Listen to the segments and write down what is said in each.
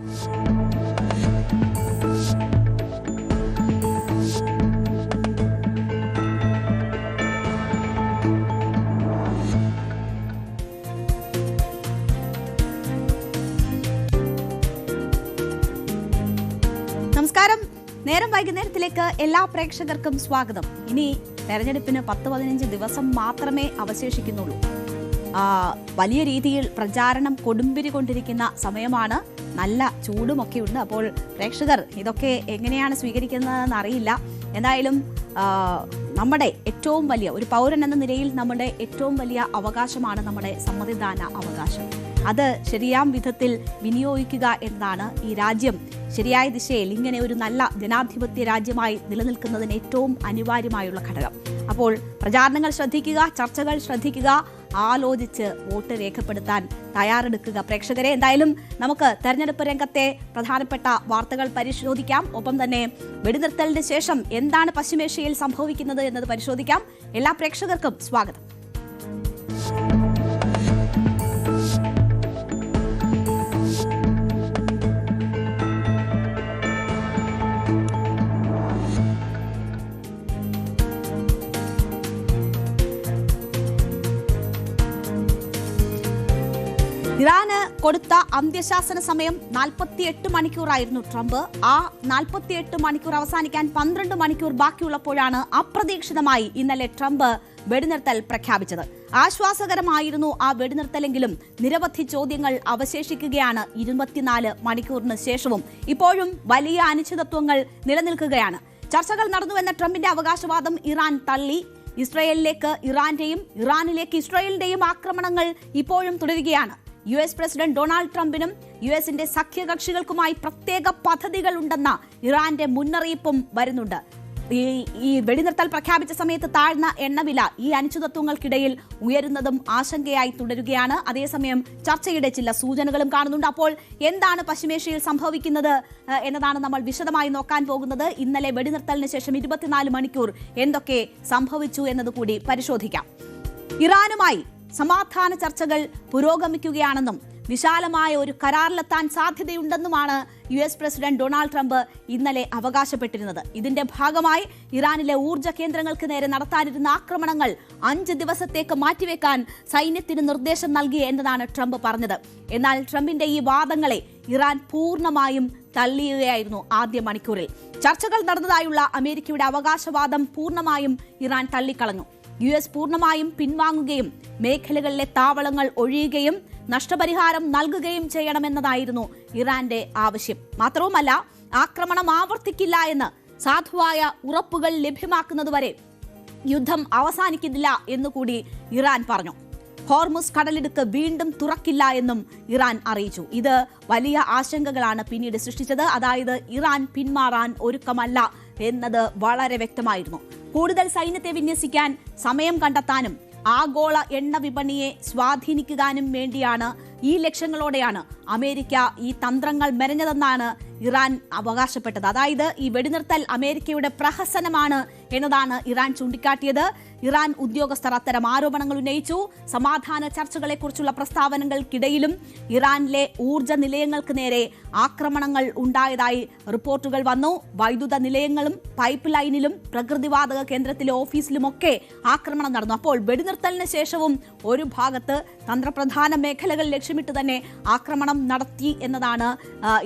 നമസ്കാരം. നേരം വൈകുന്നേരത്തിലേക്ക് എല്ലാ പ്രേക്ഷകർക്കും സ്വാഗതം. ഇനി തെരഞ്ഞെടുപ്പിന് 10-15 ദിവസം മാത്രമേ അവശേഷിക്കുന്നുള്ളൂ. വലിയ രീതിയിൽ പ്രചാരണം കൊടുമ്പിരി കൊണ്ടിരിക്കുന്ന സമയമാണ്. നല്ല ചൂടുമൊക്കെയുണ്ട്. അപ്പോൾ പ്രേക്ഷകർ ഇതൊക്കെ എങ്ങനെയാണ് സ്വീകരിക്കുന്നതെന്ന് അറിയില്ല. എന്തായാലും നമ്മുടെ ഏറ്റവും വലിയ ഒരു പൗരൻ എന്ന നിലയിൽ നമ്മുടെ ഏറ്റവും വലിയ അവകാശമാണ് നമ്മുടെ സമ്മതിദാന അവകാശം. അത് ശരിയാം വിധത്തിൽ വിനിയോഗിക്കുക എന്നതാണ് ഈ രാജ്യം ശരിയായ ദിശയിൽ ഇങ്ങനെ ഒരു നല്ല ജനാധിപത്യ രാജ്യമായി നിലനിൽക്കുന്നതിന് ഏറ്റവും അനിവാര്യമായുള്ള ഘടകം. അപ്പോൾ പ്രചാരണങ്ങൾ ശ്രദ്ധിക്കുക, ചർച്ചകൾ ശ്രദ്ധിക്കുക, ആലോചിച്ച് വോട്ട് രേഖപ്പെടുത്താൻ തയ്യാറെടുക്കുക പ്രേക്ഷകരെ. എന്തായാലും നമുക്ക് തെരഞ്ഞെടുപ്പ് രംഗത്തെ പ്രധാനപ്പെട്ട വാർത്തകൾ പരിശോധിക്കാം. ഒപ്പം തന്നെ വെടിനിർത്തലിന് ശേഷം എന്താണ് പശ്ചിമേഷ്യയിൽ സംഭവിക്കുന്നത് എന്നത് പരിശോധിക്കാം. എല്ലാ പ്രേക്ഷകർക്കും സ്വാഗതം. ഇറാന് കൊടുത്ത അന്ത്യശാസന സമയം 48 മണിക്കൂറായിരുന്നു ട്രംപ്. ആ 48 മണിക്കൂർ അവസാനിക്കാൻ 12 മണിക്കൂർ ബാക്കിയുള്ളപ്പോഴാണ് അപ്രതീക്ഷിതമായി ഇന്നലെ ട്രംപ് വെടിനിർത്തൽ പ്രഖ്യാപിച്ചത്. ആശ്വാസകരമായിരുന്നു ആ വെടിനിർത്തലെങ്കിലും നിരവധി ചോദ്യങ്ങൾ അവശേഷിക്കുകയാണ്. 24 മണിക്കൂറിന് ശേഷവും ഇപ്പോഴും വലിയ അനിശ്ചിതത്വങ്ങൾ നിലനിൽക്കുകയാണ്. ചർച്ചകൾ നടന്നുവെന്ന ട്രംപിന്റെ അവകാശവാദം ഇറാൻ തള്ളി. ഇസ്രയേലിലേക്ക് ഇറാന്റെയും ഇറാനിലേക്ക് ഇസ്രയേലിന്റെയും ആക്രമണങ്ങൾ ഇപ്പോഴും തുടരുകയാണ്. US പ്രസിഡന്റ് ഡൊണാൾഡ് ട്രംപിനും US-ന്റെ സഖ്യകക്ഷികൾക്കുമായി പ്രത്യേക പദ്ധതികൾ ഉണ്ടെന്ന ഇറാന്റെ മുന്നറിയിപ്പും വരുന്നുണ്ട്. ഈ വെടിനിർത്തൽ പ്രഖ്യാപിച്ച സമയത്ത് താഴ്ന്ന എണ്ണവില ഈ അനിശ്ചിതത്വങ്ങൾക്കിടയിൽ ഉയരുന്നതും ആശങ്കയായി തുടരുകയാണ്. അതേസമയം ചർച്ചയുടെ ചില സൂചനകളും കാണുന്നുണ്ട്. അപ്പോൾ എന്താണ് പശ്ചിമേഷ്യയിൽ സംഭവിക്കുന്നത് എന്നതാണ് നമ്മൾ വിശദമായി നോക്കാൻ പോകുന്നത്. ഇന്നലെ വെടിനിർത്തലിന് ശേഷം 24 മണിക്കൂർ എന്തൊക്കെ സംഭവിച്ചു എന്നതുകൂടി പരിശോധിക്കാം. ഇറാനുമായി സമാധാന ചർച്ചകൾ പുരോഗമിക്കുകയാണെന്നും വിശാലമായ ഒരു കരാറിലെത്താൻ സാധ്യതയുണ്ടെന്നുമാണ് US പ്രസിഡന്റ് ഡൊണാൾഡ് ട്രംപ് ഇന്നലെ അവകാശപ്പെട്ടിരുന്നത്. ഇതിന്റെ ഭാഗമായി ഇറാനിലെ ഊർജ്ജ കേന്ദ്രങ്ങൾക്ക് നേരെ നടത്താനിരുന്ന ആക്രമണങ്ങൾ 5 ദിവസത്തേക്ക് മാറ്റിവെക്കാൻ സൈന്യത്തിന് നിർദ്ദേശം നൽകി എന്നതാണ് ട്രംപ് പറഞ്ഞത്. എന്നാൽ ട്രംപിന്റെ ഈ വാദങ്ങളെ ഇറാൻ പൂർണ്ണമായും തള്ളിയുകയായിരുന്നു. ആദ്യ മണിക്കൂറിൽ ചർച്ചകൾ നടന്നതായുള്ള അമേരിക്കയുടെ അവകാശവാദം പൂർണ്ണമായും ഇറാൻ തള്ളിക്കളഞ്ഞു. US പൂർണ്ണമായും പിൻവാങ്ങുകയും മേഖലകളിലെ താവളങ്ങൾ ഒഴിയുകയും നഷ്ടപരിഹാരം നൽകുകയും ചെയ്യണമെന്നതായിരുന്നു ഇറാന്റെ ആവശ്യം. മാത്രവുമല്ല, ആക്രമണം ആവർത്തിക്കില്ല എന്ന് സാധുവായ ഉറപ്പുകൾ ലഭ്യമാക്കുന്നതുവരെ യുദ്ധം അവസാനിക്കുന്നില്ല എന്നുകൂടി ഇറാൻ പറഞ്ഞു. ഹോർമുസ് കടലിടുക്ക് വീണ്ടും തുറക്കില്ല എന്നും ഇറാൻ അറിയിച്ചു. ഇത് വലിയ ആശങ്കകളാണ് പിന്നീട് സൃഷ്ടിച്ചത്. അതായത് ഇറാൻ പിന്മാറാൻ ഒരുക്കമല്ല എന്നത് വളരെ വ്യക്തമായിരുന്നു. കൂടുതൽ സൈന്യത്തെ വിന്യസിക്കാൻ സമയം കണ്ടെത്താനും ആഗോള എണ്ണ വിപണിയെ സ്വാധീനിക്കാനും വേണ്ടിയാണ് ഈ ലക്ഷ്യങ്ങളോടെയാണ് അമേരിക്ക ഈ തന്ത്രങ്ങൾ മെനഞ്ഞതെന്നാണ് ഇറാൻ അവകാശപ്പെട്ടത്. അതായത് ഈ വെടിനിർത്തൽ അമേരിക്കയുടെ പ്രഹസനമാണ് എന്നതാണ് ഇറാൻ ചൂണ്ടിക്കാട്ടിയത്. ഇറാൻ ഉദ്യോഗസ്ഥർ അത്തരം ആരോപണങ്ങൾ ഉന്നയിച്ചു. സമാധാന ചർച്ചകളെക്കുറിച്ചുള്ള പ്രസ്താവനകൾക്കിടയിലും ഇറാനിലെ ഊർജ്ജ നിലയങ്ങൾക്ക് നേരെ ആക്രമണങ്ങൾ ഉണ്ടായതായി റിപ്പോർട്ടുകൾ വന്നു. വൈദ്യുത നിലയങ്ങളും പൈപ്പ് ലൈനിലും പ്രകൃതിവാതക കേന്ദ്രത്തിലെ ഓഫീസിലുമൊക്കെ ആക്രമണം നടന്നു. അപ്പോൾ വെടിനിർത്തലിന് ശേഷവും ഒരു ഭാഗത്ത് തന്ത്രപ്രധാന മേഖലകൾ ലക്ഷ്യമിട്ട് തന്നെ ആക്രമണം നടത്തി എന്നതാണ്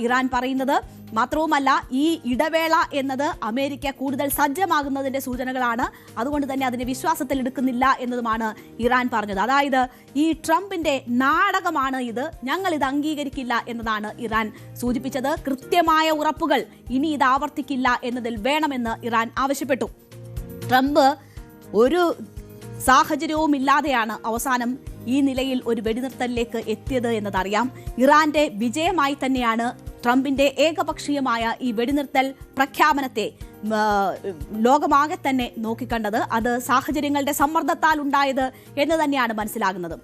ഇറാൻ പറയുന്നത്. മാത്രവുമല്ല, ഈ ഇടവേള എന്നത് അമേരിക്ക കൂടുതൽ സജ്ജമാകുന്നതിന്റെ സൂചനകളാണ്. അതുകൊണ്ട് തന്നെ അതിനെ വിശ്വാസത്തിൽ എടുക്കുന്നില്ല എന്നതുമാണ് ഇറാൻ പറഞ്ഞത്. അതായത് ഈ ട്രംപിന്റെ നാടകമാണ് ഇത്, ഞങ്ങൾ ഇത് അംഗീകരിക്കില്ല എന്നതാണ് ഇറാൻ സൂചിപ്പിച്ചത്. കൃത്യമായ ഉറപ്പുകൾ ഇനി ഇത് ആവർത്തിക്കില്ല എന്നതിൽ വേണമെന്ന് ഇറാൻ ആവശ്യപ്പെട്ടു. ട്രംപ് ഒരു സാഹചര്യവും ഇല്ലാതെയാണ് അവസാനം ഈ നിലയിൽ ഒരു വെടിനിർത്തലിലേക്ക് എത്തിയത് എന്നതറിയാം. ഇറാന്റെ വിജയമായി തന്നെയാണ് ട്രംപിന്റെ ഏകപക്ഷീയമായ ഈ വെടിനിർത്തൽ പ്രഖ്യാപനത്തെ ലോകമാകെ തന്നെ നോക്കിക്കണ്ടത്. അത് സാഹചര്യങ്ങളുടെ സമ്മർദ്ദത്താൽ ഉണ്ടായത് എന്ന് തന്നെയാണ് മനസ്സിലാകുന്നത്.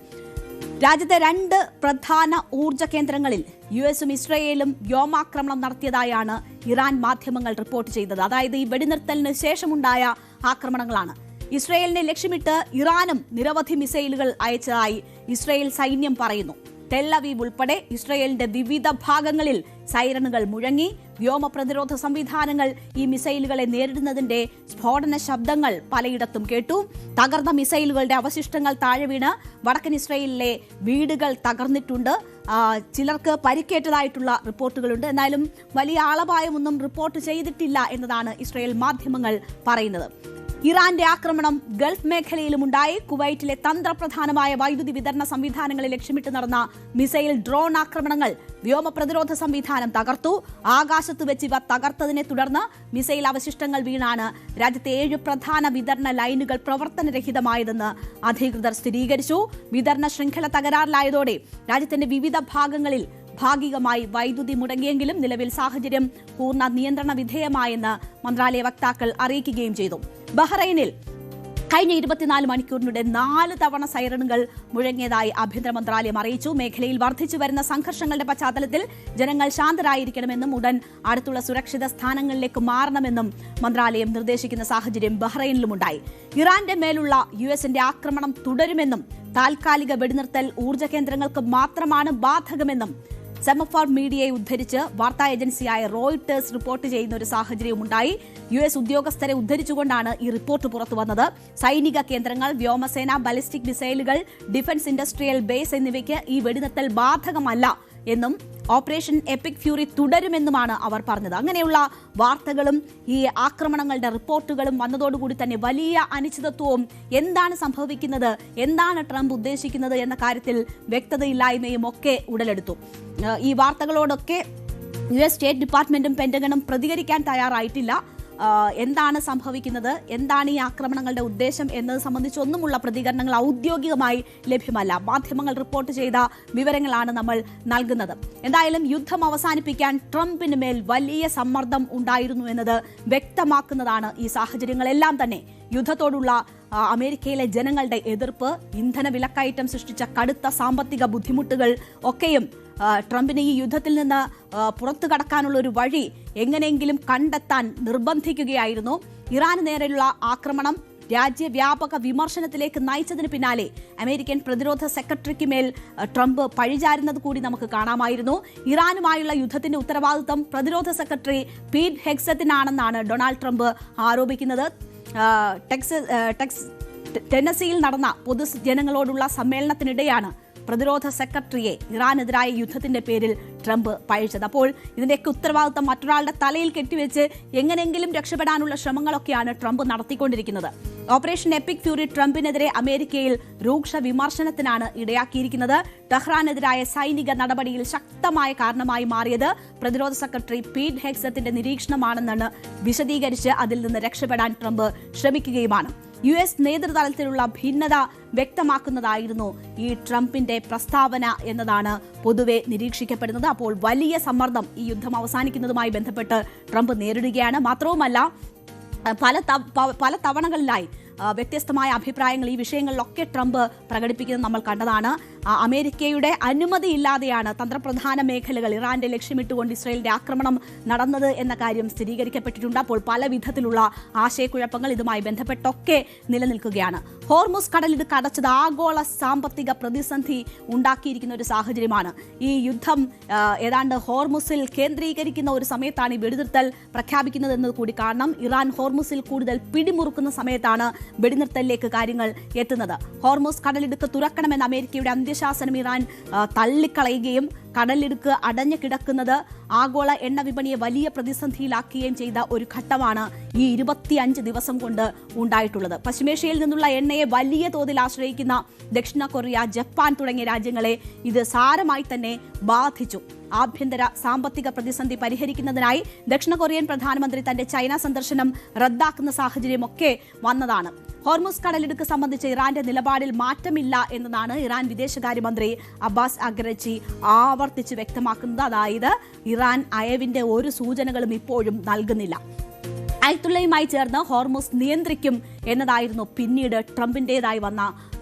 രാജ്യത്തെ 2 പ്രധാന ഊർജ്ജ കേന്ദ്രങ്ങളിൽ US-ഉം ഇസ്രയേലും വ്യോമാക്രമണം നടത്തിയതായാണ് ഇറാൻ മാധ്യമങ്ങൾ റിപ്പോർട്ട് ചെയ്തത്. അതായത് ഈ വെടിനിർത്തലിന് ശേഷമുണ്ടായ ആക്രമണങ്ങളാണ്. ഇസ്രയേലിനെ ലക്ഷ്യമിട്ട് ഇറാനും നിരവധി മിസൈലുകൾ അയച്ചതായി ഇസ്രയേൽ സൈന്യം പറയുന്നു. ടെല്ലവീവ് ഉൾപ്പെടെ ഇസ്രയേലിന്റെ വിവിധ ഭാഗങ്ങളിൽ സൈറണുകൾ മുഴങ്ങി. വ്യോമ പ്രതിരോധ സംവിധാനങ്ങൾ ഈ മിസൈലുകളെ നേരിടുന്നതിന്റെ സ്ഫോടന ശബ്ദങ്ങൾ പലയിടത്തും കേട്ടു. തകർന്ന മിസൈലുകളുടെ അവശിഷ്ടങ്ങൾ താഴെ വീണ് വടക്കൻ ഇസ്രയേലിലെ വീടുകൾ തകർന്നിട്ടുണ്ട്. ചിലർക്ക് പരിക്കേറ്റതായിട്ടുള്ള റിപ്പോർട്ടുകളുണ്ട്. എന്നാലും വലിയ ആളപായമൊന്നും റിപ്പോർട്ട് ചെയ്തിട്ടില്ല എന്നതാണ് ഇസ്രയേൽ മാധ്യമങ്ങൾ പറയുന്നത്. ഇറാന്റെ ആക്രമണം ഗൾഫ് മേഖലയിലും ഉണ്ടായി. കുവൈറ്റിലെ തന്ത്രപ്രധാനമായ വൈദ്യുതി വിതരണ സംവിധാനങ്ങളെ ലക്ഷ്യമിട്ട് നടന്ന മിസൈൽ ഡ്രോൺ ആക്രമണങ്ങൾ വ്യോമ പ്രതിരോധ സംവിധാനം തകർത്തു. ആകാശത്ത് വെച്ച് ഇവ തകർത്തതിനെ തുടർന്ന് മിസൈൽ അവശിഷ്ടങ്ങൾ വീണാണ് രാജ്യത്തെ 7 പ്രധാന വിതരണ ലൈനുകൾ പ്രവർത്തനരഹിതമായതെന്ന് അധികൃതർ സ്ഥിരീകരിച്ചു. വിതരണ ശൃംഖല തകരാറിലായതോടെ രാജ്യത്തിന്റെ വിവിധ ഭാഗങ്ങളിൽ ഭാഗികമായി വൈദ്യുതി മുടങ്ങിയെങ്കിലും നിലവിൽ സാഹചര്യം പൂർണ്ണ നിയന്ത്രണ വിധേയമായെന്ന് മന്ത്രാലയ വക്താക്കൾ അറിയിക്കുകയും ചെയ്തു. ബഹ്റൈനിൽ കഴിഞ്ഞ 24 മണിക്കൂറിനിടെ 4 തവണ സൈറണുകൾ മുഴങ്ങിയതായി ആഭ്യന്തര മന്ത്രാലയം അറിയിച്ചു. മേഖലയിൽ വർദ്ധിച്ചു വരുന്ന സംഘർഷങ്ങളുടെ പശ്ചാത്തലത്തിൽ ജനങ്ങൾ ശാന്തരായിരിക്കണമെന്നും ഉടൻ അടുത്തുള്ള സുരക്ഷിത സ്ഥാനങ്ങളിലേക്ക് മാറണമെന്നും മന്ത്രാലയം നിർദ്ദേശിക്കുന്ന സാഹചര്യം ബഹ്റൈനിലുമുണ്ടായി. ഇറാന്റെ മേലുള്ള യുഎസിന്റെ ആക്രമണം തുടരുമെന്നും താൽക്കാലിക വെടിനിർത്തൽ ഊർജ്ജ കേന്ദ്രങ്ങൾക്ക് മാത്രമാണ് ബാധകമെന്നും സെമഫോർ മീഡിയയെ ഉദ്ധരിച്ച് വാർത്താ ഏജൻസിയായ റോയിട്ടേഴ്സ് റിപ്പോർട്ട് ചെയ്യുന്ന ഒരു സാഹചര്യമുണ്ടായി. യുഎസ് ഉദ്യോഗസ്ഥരെ ഉദ്ധരിച്ചുകൊണ്ടാണ് ഈ റിപ്പോർട്ട് പുറത്തുവന്നത്. സൈനിക കേന്ദ്രങ്ങൾ, വ്യോമസേന, ബാലിസ്റ്റിക് മിസൈലുകൾ, ഡിഫൻസ് ഇൻഡസ്ട്രിയൽ ബേസ് എന്നിവയ്ക്ക് ഈ വെടിനിർത്തൽ ബാധകമല്ല എന്നും ഓപ്പറേഷൻ എപ്പിക് ഫ്യൂറി തുടരുമെന്നുമാണ് അവർ പറഞ്ഞത്. അങ്ങനെയുള്ള വാർത്തകളും ഈ ആക്രമണങ്ങളുടെ റിപ്പോർട്ടുകളും വന്നതോടുകൂടി തന്നെ വലിയ അനിശ്ചിതത്വവും, എന്താണ് സംഭവിക്കുന്നത്, എന്താണ് ട്രംപ് ഉദ്ദേശിക്കുന്നത് എന്ന കാര്യത്തിൽ വ്യക്തതയില്ലായ്മയും ഒക്കെ ഉടലെടുത്തു. ഈ വാർത്തകളോടൊക്കെ US സ്റ്റേറ്റ് ഡിപ്പാർട്ട്മെന്റും പെന്റഗണും പ്രതികരിക്കാൻ തയ്യാറായിട്ടില്ല. എന്താണ് സംഭവിക്കുന്നത്, എന്താണ് ഈ ആക്രമണങ്ങളുടെ ഉദ്ദേശം എന്നത് സംബന്ധിച്ചൊന്നുമുള്ള പ്രതികരണങ്ങൾ ഔദ്യോഗികമായി ലഭ്യമല്ല. മാധ്യമങ്ങൾ റിപ്പോർട്ട് ചെയ്ത വിവരങ്ങളാണ് നമ്മൾ നൽകുന്നത്. എന്തായാലും യുദ്ധം അവസാനിപ്പിക്കാൻ ട്രംപിന് മേൽ വലിയ സമ്മർദ്ദം ഉണ്ടായിരുന്നു എന്നത് വ്യക്തമാക്കുന്നതാണ് ഈ സാഹചര്യങ്ങളെല്ലാം തന്നെ. യുദ്ധത്തോടുള്ള അമേരിക്കയിലെ ജനങ്ങളുടെ എതിർപ്പ്, ഇന്ധന വിലക്കയറ്റം സൃഷ്ടിച്ച കടുത്ത സാമ്പത്തിക ബുദ്ധിമുട്ടുകൾ ഒക്കെയും ട്രംപിന് ഈ യുദ്ധത്തിൽ നിന്ന് പുറത്തു കടക്കാനുള്ള ഒരു വഴി എങ്ങനെയെങ്കിലും കണ്ടെത്താൻ നിർബന്ധിക്കുകയായിരുന്നു. ഇറാന് നേരെയുള്ള ആക്രമണം രാജ്യവ്യാപക വിമർശനത്തിലേക്ക് നയിച്ചതിന് പിന്നാലെ അമേരിക്കൻ പ്രതിരോധ സെക്രട്ടറിക്ക് മേൽ ട്രംപ് പഴിചാരുന്നത് കൂടി നമുക്ക് കാണാമായിരുന്നു. ഇറാനുമായുള്ള യുദ്ധത്തിന്റെ ഉത്തരവാദിത്തം പ്രതിരോധ സെക്രട്ടറി പീറ്റ് ഹെഗ്സത്തിനാണെന്നാണ് ഡൊണാൾഡ് ട്രംപ് ആരോപിക്കുന്നത്. ടെന്നസിയിൽ നടന്ന പൊതുജനങ്ങളോടുള്ള സമ്മേളനത്തിനിടെയാണ് പ്രതിരോധ സെക്രട്ടറിയെ ഇറാനെതിരായ യുദ്ധത്തിന്റെ പേരിൽ ട്രംപ് പഴിച്ചത്. അപ്പോൾ ഇതിന്റെയൊക്കെ ഉത്തരവാദിത്തം മറ്റൊരാളുടെ തലയിൽ കെട്ടിവെച്ച് എങ്ങനെയെങ്കിലും രക്ഷപ്പെടാനുള്ള ശ്രമങ്ങളൊക്കെയാണ് ട്രംപ് നടത്തിക്കൊണ്ടിരിക്കുന്നത്. ഓപ്പറേഷൻ എപ്പിക് ഫ്യൂറി ട്രംപിനെതിരെ അമേരിക്കയിൽ രൂക്ഷ വിമർശനത്തിനാണ് ഇടയാക്കിയിരിക്കുന്നത്. ടെഹ്റാനെതിരായ സൈനിക നടപടിയിൽ ശക്തമായ കാരണമായി മാറിയത് പ്രതിരോധ സെക്രട്ടറി പീറ്റ് ഹെഗ്സത്തിന്റെ നിരീക്ഷണമാണെന്നാണ് വിശദീകരിച്ച് അതിൽ നിന്ന് രക്ഷപ്പെടാൻ ട്രംപ് ശ്രമിക്കുകയുമാണ്. US നേതൃതലത്തിലുള്ള ഭിന്നത വ്യക്തമാക്കുന്നതായിരുന്നു ഈ ട്രംപിന്റെ പ്രസ്താവന എന്നതാണ് പൊതുവെ നിരീക്ഷിക്കപ്പെടുന്നത്. അപ്പോൾ വലിയ സമ്മർദ്ദം ഈ യുദ്ധം അവസാനിക്കുന്നതുമായി ബന്ധപ്പെട്ട് ട്രംപ് നേരിടുകയാണ്. മാത്രവുമല്ല പല തവണകളിലായി വ്യത്യസ്തമായ അഭിപ്രായങ്ങൾ ഈ വിഷയങ്ങളിലൊക്കെ ട്രംപ് പ്രകടിപ്പിക്കുന്നത് നമ്മൾ കണ്ടതാണ്. അമേരിക്കയുടെ അനുമതിയില്ലാതെയാണ് തന്ത്രപ്രധാന മേഖലകൾ ഇറാന്റെ ലക്ഷ്യമിട്ടുകൊണ്ട് ഇസ്രായേലിന്റെ ആക്രമണം നടന്നത് എന്ന കാര്യം സ്ഥിരീകരിക്കപ്പെട്ടിട്ടുണ്ട്. അപ്പോൾ പല വിധത്തിലുള്ള ആശയക്കുഴപ്പങ്ങൾ ഇതുമായി ബന്ധപ്പെട്ടൊക്കെ നിലനിൽക്കുകയാണ്. ഹോർമുസ് കടലിടുക്ക് അടച്ചത് ആഗോള സാമ്പത്തിക പ്രതിസന്ധി ഉണ്ടാക്കിയിരിക്കുന്ന ഒരു സാഹചര്യമാണ്. ഈ യുദ്ധം ഏതാണ്ട് ഹോർമുസിൽ കേന്ദ്രീകരിക്കുന്ന ഒരു സമയത്താണ് ഈ വെടിനിർത്തൽ പ്രഖ്യാപിക്കുന്നത് എന്നത് കൂടി കാണണം. ഇറാൻ ഹോർമുസിൽ കൂടുതൽ പിടിമുറുക്കുന്ന സമയത്താണ് വെടിനിർത്തലിലേക്ക് കാര്യങ്ങൾ എത്തുന്നത്. ഹോർമുസ് കടലിടുക്ക് തുറക്കണമെന്ന് അമേരിക്കയുടെ അന്ത്യശാസനം ഇറാൻ തള്ളിക്കളയുകയും കടലിടുക്ക് അടഞ്ഞു കിടക്കുന്നത് ആഗോള എണ്ണ വിപണിയെ വലിയ പ്രതിസന്ധിയിലാക്കുകയും ചെയ്ത ഒരു ഘട്ടമാണ് ഈ 25 ദിവസം കൊണ്ട് ഉണ്ടായിട്ടുള്ളത്. പശ്ചിമേഷ്യയിൽ നിന്നുള്ള എണ്ണയെ വലിയ തോതിൽ ആശ്രയിക്കുന്ന ദക്ഷിണ കൊറിയ, ജപ്പാൻ തുടങ്ങിയ രാജ്യങ്ങളെ ഇത് സാരമായി തന്നെ ബാധിച്ചു. ആഭ്യന്തര സാമ്പത്തിക പ്രതിസന്ധി പരിഹരിക്കുന്നതിനായി ദക്ഷിണ കൊറിയൻ പ്രധാനമന്ത്രി തന്റെ ചൈന സന്ദർശനം റദ്ദാക്കുന്ന സാഹചര്യമൊക്കെ വന്നതാണ്. ഹോർമുസ് കടലിടുക്ക് സംബന്ധിച്ച് ഇറാന്റെ നിലപാടിൽ മാറ്റമില്ല എന്നതാണ് ഇറാൻ വിദേശകാര്യമന്ത്രി അബ്ബാസ് അഗ്രച്ചി ആവർത്തിച്ച് വ്യക്തമാക്കുന്നത്. അതായത് ഇറാൻ അയവിന്റെ ഒരു സൂചനകളും ഇപ്പോഴും നൽകുന്നില്ല. അയത്തുള്ളയുമായി ചേർന്ന് ഹോർമുസ് നിയന്ത്രിക്കും എന്നതായിരുന്നു പിന്നീട് ട്രംപിന്റേതായി വന്ന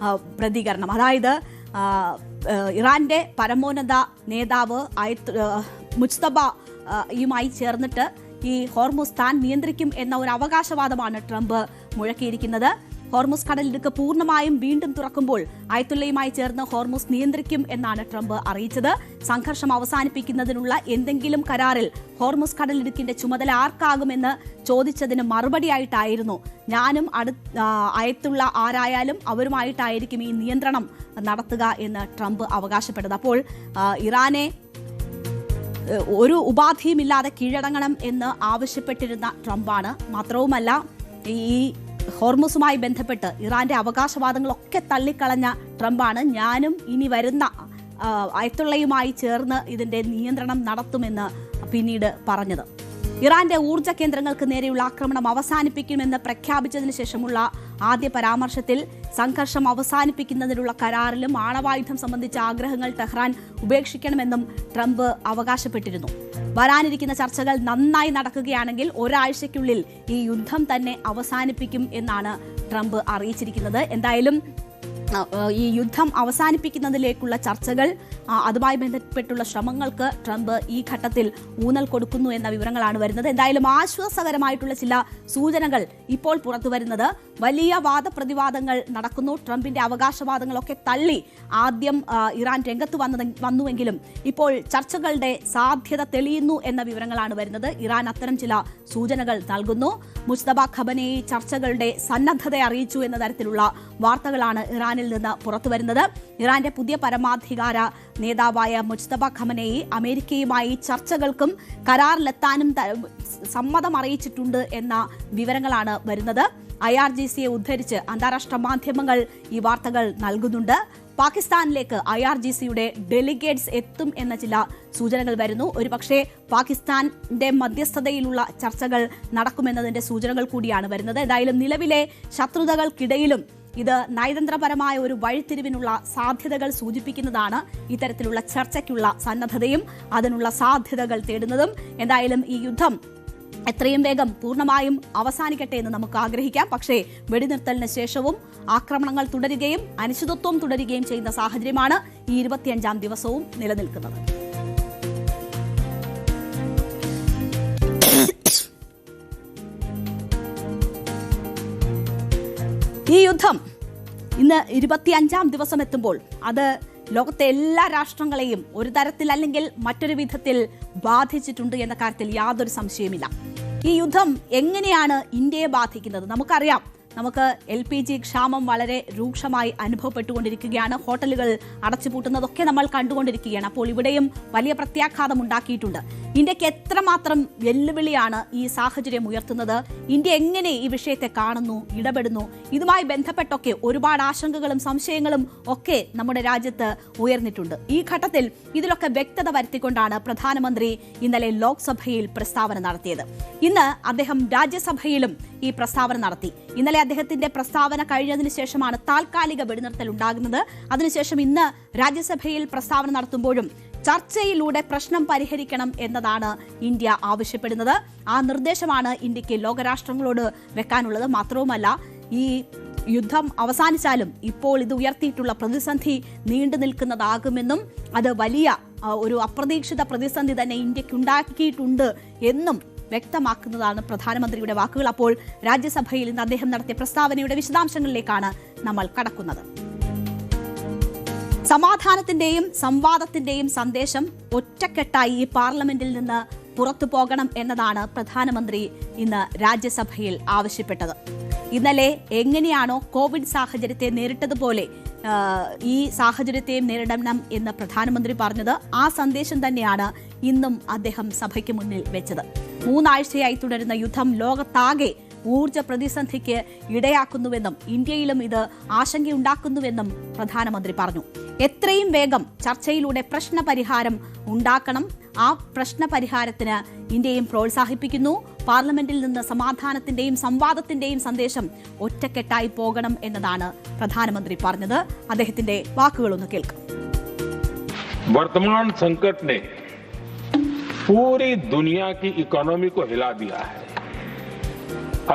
പ്രതികരണം. അതായത് ഇറാന്റെ പരമോന്നത നേതാവ് മുജ്തബയുമായി ചേർന്നിട്ട് ഈ ഹോർമുസ് താൻ നിയന്ത്രിക്കും എന്ന ഒരു അവകാശവാദമാണ് ട്രംപ് മുഴക്കിയിരിക്കുന്നത്. ഹോർമുസ് കടലിടുക്ക് പൂർണ്ണമായും വീണ്ടും തുറക്കുമ്പോൾ അയത്തുള്ളയുമായി ചേർന്ന് ഹോർമുസ് നിയന്ത്രിക്കും എന്നാണ് ട്രംപ് അറിയിച്ചത്. സംഘർഷം അവസാനിപ്പിക്കുന്നതിനുള്ള എന്തെങ്കിലും കരാറിൽ ഹോർമുസ് കടലിടുക്കിന്റെ ചുമതല ആർക്കാകുമെന്ന് ചോദിച്ചതിന് മറുപടിയായിട്ടായിരുന്നു ഞാനും അയത്തുള്ള ആരായാലും അവരുമായിട്ടായിരിക്കും ഈ നിയന്ത്രണം നടത്തുക എന്ന് ട്രംപ് അവകാശപ്പെട്ടത്. അപ്പോൾ ഇറാനെ ഒരു ഉപാധിയുമില്ലാതെ കീഴടങ്ങണം എന്ന് ആവശ്യപ്പെട്ടിരുന്ന ട്രംപാണ്. മാത്രവുമല്ല, ഈ ഹോർമുസുമായി ബന്ധപ്പെട്ട് ഇറാന്റെ അവകാശവാദങ്ങളൊക്കെ തള്ളിക്കളഞ്ഞ ട്രംപാണ് ഞാനും ഇനി വരുന്ന അയത്തുള്ളയുമായി ചേർന്ന് ഇതിന്റെ നിയന്ത്രണം നടത്തുമെന്ന് പിന്നീട് പറഞ്ഞത്. ഇറാന്റെ ഊർജ്ജ കേന്ദ്രങ്ങൾക്ക് നേരെയുള്ള ആക്രമണം അവസാനിപ്പിക്കുമെന്ന് പ്രഖ്യാപിച്ചതിന് ശേഷമുള്ള ആദ്യ പരാമർശത്തിൽ സംഘർഷം അവസാനിപ്പിക്കുന്നതിനുള്ള കരാറിലും ആണവായുധം സംബന്ധിച്ച ആഗ്രഹങ്ങൾ ടെഹ്റാൻ ഉപേക്ഷിക്കണമെന്നും ട്രംപ് അവകാശപ്പെട്ടിരുന്നു. വരാനിരിക്കുന്ന ചർച്ചകൾ നന്നായി നടക്കുകയാണെങ്കിൽ ഒരാഴ്ചയ്ക്കുള്ളിൽ ഈ യുദ്ധം തന്നെ അവസാനിപ്പിക്കും എന്നാണ് ട്രംപ് അറിയിച്ചിരിക്കുന്നത്. എന്തായാലും ഈ യുദ്ധം അവസാനിപ്പിക്കുന്നതിലേക്കുള്ള ചർച്ചകൾ, അതുമായി ബന്ധപ്പെട്ടുള്ള ശ്രമങ്ങൾക്ക് ട്രംപ് ഈ ഘട്ടത്തിൽ ഊന്നൽ കൊടുക്കുന്നു എന്ന വിവരങ്ങളാണ് വരുന്നത്. എന്തായാലും ആശ്വാസകരമായിട്ടുള്ള ചില സൂചനകൾ ഇപ്പോൾ പുറത്തു വരുന്നത്. വലിയ വാദപ്രതിവാദങ്ങൾ നടക്കുന്നു. ട്രംപിന്റെ അവകാശവാദങ്ങളൊക്കെ തള്ളി ആദ്യം ഇറാൻ രംഗത്ത് വന്നുവെങ്കിലും ഇപ്പോൾ ചർച്ചകളുടെ സാധ്യത തെളിയുന്നു എന്ന വിവരങ്ങളാണ് വരുന്നത്. ഇറാൻ അത്തരം ചില സൂചനകൾ നൽകുന്നു. മുജ്തബ ഖമനേയി ചർച്ചകളുടെ സന്നദ്ധത അറിയിച്ചു എന്ന തരത്തിലുള്ള വാർത്തകളാണ് ഇറാനിൽ നിന്ന് പുറത്തു വരുന്നത്. ഇറാന്റെ പുതിയ പരമാധികാര നേതാവായ മുജ്തബ ഖമനേയി അമേരിക്കയുമായി ചർച്ചകൾക്കും കരാറിലെത്താനും സമ്മതം അറിയിച്ചിട്ടുണ്ട് എന്ന വിവരങ്ങളാണ് വരുന്നത്. IRGCയെ ഉദ്ധരിച്ച് അന്താരാഷ്ട്ര മാധ്യമങ്ങൾ ഈ വാർത്തകൾ നൽകുന്നുണ്ട്. പാകിസ്ഥാനിലേക്ക് IRGCയുടെ ഡെലിഗേറ്റ്സ് എത്തും എന്ന ചില സൂചനകൾ വരുന്നു. ഒരുപക്ഷെ പാകിസ്ഥാന്റെ മധ്യസ്ഥതയിലുള്ള ചർച്ചകൾ നടക്കുമെന്നതിന്റെ സൂചനകൾ കൂടിയാണ് വരുന്നത്. ഏതായാലും നിലവിലെ ശത്രുതകൾക്കിടയിലും ഇത് നയതന്ത്രപരമായ ഒരു വഴിത്തിരിവിനുള്ള സാധ്യതകൾ സൂചിപ്പിക്കുന്നതാണ്. ഇത്തരത്തിലുള്ള ചർച്ചയ്ക്കുള്ള സന്നദ്ധതയും അതിനുള്ള സാധ്യതകൾ തേടുന്നതും. എന്തായാലും ഈ യുദ്ധം എത്രയും വേഗം പൂർണ്ണമായും അവസാനിക്കട്ടെ എന്ന് നമുക്ക് ആഗ്രഹിക്കാം. പക്ഷേ വെടിനിർത്തലിന് ശേഷവും ആക്രമണങ്ങൾ തുടരുകയും അനിശ്ചിതത്വം തുടരുകയും ചെയ്യുന്ന സാഹചര്യമാണ് ഈ 25ാം ദിവസവും നിലനിൽക്കുന്നത്. ഈ യുദ്ധം ഇന്ന് 25ാം ദിവസം എത്തുമ്പോൾ അത് ലോകത്തെ എല്ലാ രാഷ്ട്രങ്ങളെയും ഒരു തരത്തിൽ അല്ലെങ്കിൽ മറ്റൊരു വിധത്തിൽ ബാധിച്ചിട്ടുണ്ട് എന്ന കാര്യത്തിൽ യാതൊരു സംശയമില്ല. ഈ യുദ്ധം എങ്ങനെയാണ് ഇന്ത്യയെ ബാധിക്കുന്നത്? നമുക്കറിയാം, നമുക്ക് LPG ക്ഷാമം വളരെ രൂക്ഷമായി അനുഭവപ്പെട്ടുകൊണ്ടിരിക്കുകയാണ്. ഹോട്ടലുകൾ അടച്ചുപൂട്ടുന്നതൊക്കെ നമ്മൾ കണ്ടുകൊണ്ടിരിക്കുകയാണ്. അപ്പോൾ ഇവിടെയും വലിയ പ്രത്യാഘാതം ഉണ്ടാക്കിയിട്ടുണ്ട്. ഇന്ത്യക്ക് എത്രമാത്രം വെല്ലുവിളിയാണ് ഈ സാഹചര്യം ഉയർത്തുന്നത്? ഇന്ത്യ എങ്ങനെ ഈ വിഷയത്തെ കാണുന്നു, ഇടപെടുന്നു? ഇതുമായി ബന്ധപ്പെട്ടൊക്കെ ഒരുപാട് ആശങ്കകളും സംശയങ്ങളും ഒക്കെ നമ്മുടെ രാജ്യത്ത് ഉയർന്നിട്ടുണ്ട്. ഈ ഘട്ടത്തിൽ ഇതിലൊക്കെ വ്യക്തത വരുത്തിക്കൊണ്ടാണ് പ്രധാനമന്ത്രി ഇന്നലെ ലോക്സഭയിൽ പ്രസ്താവന നടത്തിയത്. ഇന്ന് അദ്ദേഹം രാജ്യസഭയിലും ഈ പ്രസ്താവന നടത്തി. ഇന്നലെ അദ്ദേഹത്തിന്റെ പ്രസ്താവന കഴിഞ്ഞതിന് ശേഷമാണ് താൽക്കാലിക വെടിനിർത്തൽ ഉണ്ടാകുന്നത്. അതിനുശേഷം ഇന്ന് രാജ്യസഭയിൽ പ്രസ്താവന നടത്തുമ്പോഴും ചർച്ചയിലൂടെ പ്രശ്നം പരിഹരിക്കണം എന്നതാണ് ഇന്ത്യ ആവശ്യപ്പെടുന്നത്. ആ നിർദ്ദേശമാണ് ഇന്ത്യക്ക് ലോകരാഷ്ട്രങ്ങളോട് വെക്കാനുള്ളത്. മാത്രവുമല്ല, ഈ യുദ്ധം അവസാനിച്ചാലും ഇപ്പോൾ ഇത് ഉയർത്തിയിട്ടുള്ള പ്രതിസന്ധി നീണ്ടു നിൽക്കുന്നതാകുമെന്നും അത് വലിയ ഒരു അപ്രതീക്ഷിത പ്രതിസന്ധി തന്നെ ഇന്ത്യക്കുണ്ടാക്കിയിട്ടുണ്ട് എന്നും വ്യക്തമാക്കുന്നതാണ് പ്രധാനമന്ത്രിയുടെ വാക്കുകൾ. അപ്പോൾ രാജ്യസഭയിൽ ഇന്ന് അദ്ദേഹം നടത്തിയ പ്രസ്താവനയുടെ വിശദാംശങ്ങളിലേക്കാണ് നമ്മൾ കടക്കുന്നത്. സമാധാനത്തിന്റെയും സംവാദത്തിന്റെയും സന്ദേശം ഒറ്റക്കെട്ടായി ഈ പാർലമെന്റിൽ നിന്ന് പുറത്തു പോകണം എന്നതാണ് പ്രധാനമന്ത്രി ഇന്ന് രാജ്യസഭയിൽ ആവശ്യപ്പെട്ടത്. ഇന്നലെ എങ്ങനെയാണോ കോവിഡ് സാഹചര്യത്തെ നേരിട്ടതുപോലെ ഈ സാഹചര്യത്തെയും നേരിടണം എന്ന് പ്രധാനമന്ത്രി പറഞ്ഞത്, ആ സന്ദേശം തന്നെയാണ് ഇന്നും അദ്ദേഹം സഭയ്ക്ക് മുന്നിൽ വെച്ചത്. 3 ആഴ്ചയായി തുടരുന്ന യുദ്ധം ലോകത്താകെ ഊർജ്ജ പ്രതിസന്ധിക്ക് ഇടയാക്കുന്നുവെന്നും ഇന്ത്യയിലും ഇത് ആശങ്കയുണ്ടാക്കുന്നുവെന്നും പ്രധാനമന്ത്രി പറഞ്ഞു. എത്രയും വേഗം ചർച്ചയിലൂടെ പ്രശ്നപരിഹാരം ഉണ്ടാക്കണം. ആ പ്രശ്നപരിഹാരത്തിന് ഇന്ത്യയും പ്രോത്സാഹിപ്പിക്കുന്നു. പാർലമെന്റിൽ നിന്ന് സമാധാനത്തിന്റെയും സംവാദത്തിന്റെയും സന്ദേശം ഒറ്റക്കെട്ടായി പോകണം എന്നതാണ് പ്രധാനമന്ത്രി പറഞ്ഞത്. അദ്ദേഹത്തിന്റെ വാക്കുകളൊന്ന് കേൾക്കാം. वर्तमान संकट ने पूरी दुनिया की इकोनॉमी को हिला दिया है.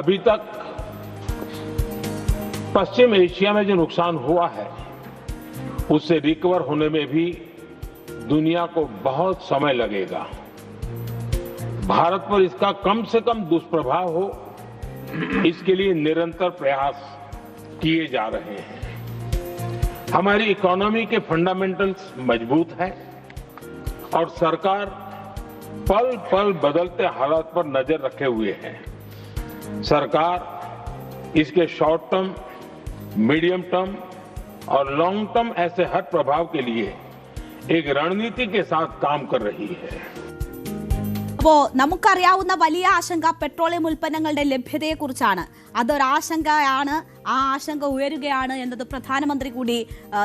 अभी तक पश्चिम एशिया में जो नुकसान हुआ है उससे रिकवर होने में भी दुनिया को बहुत समय लगेगा. भारत पर इसका कम से कम दुष्प्रभाव हो, इसके लिए निरंतर प्रयास किए जा रहे हैं। हमारी इकोनॉमी के फंडामेंटल्स मजबूत हैं और सरकार पल पल बदलते हालात पर नजर रखे हुए है। सरकार इसके शॉर्ट टर्म, मीडियम टर्म और लॉन्ग टर्म ऐसे हर प्रभाव के लिए एक रणनीति के साथ काम कर रही है। അപ്പോ നമുക്കറിയാവുന്ന വലിയ ആശങ്ക പെട്രോളിയം ഉൽപ്പന്നങ്ങളുടെ ലഭ്യതയെക്കുറിച്ചാണ്. അതൊരാശങ്കയാണ്. ആ ആശങ്ക ഉയരുകയാണ് എന്നത് പ്രധാനമന്ത്രി കൂടി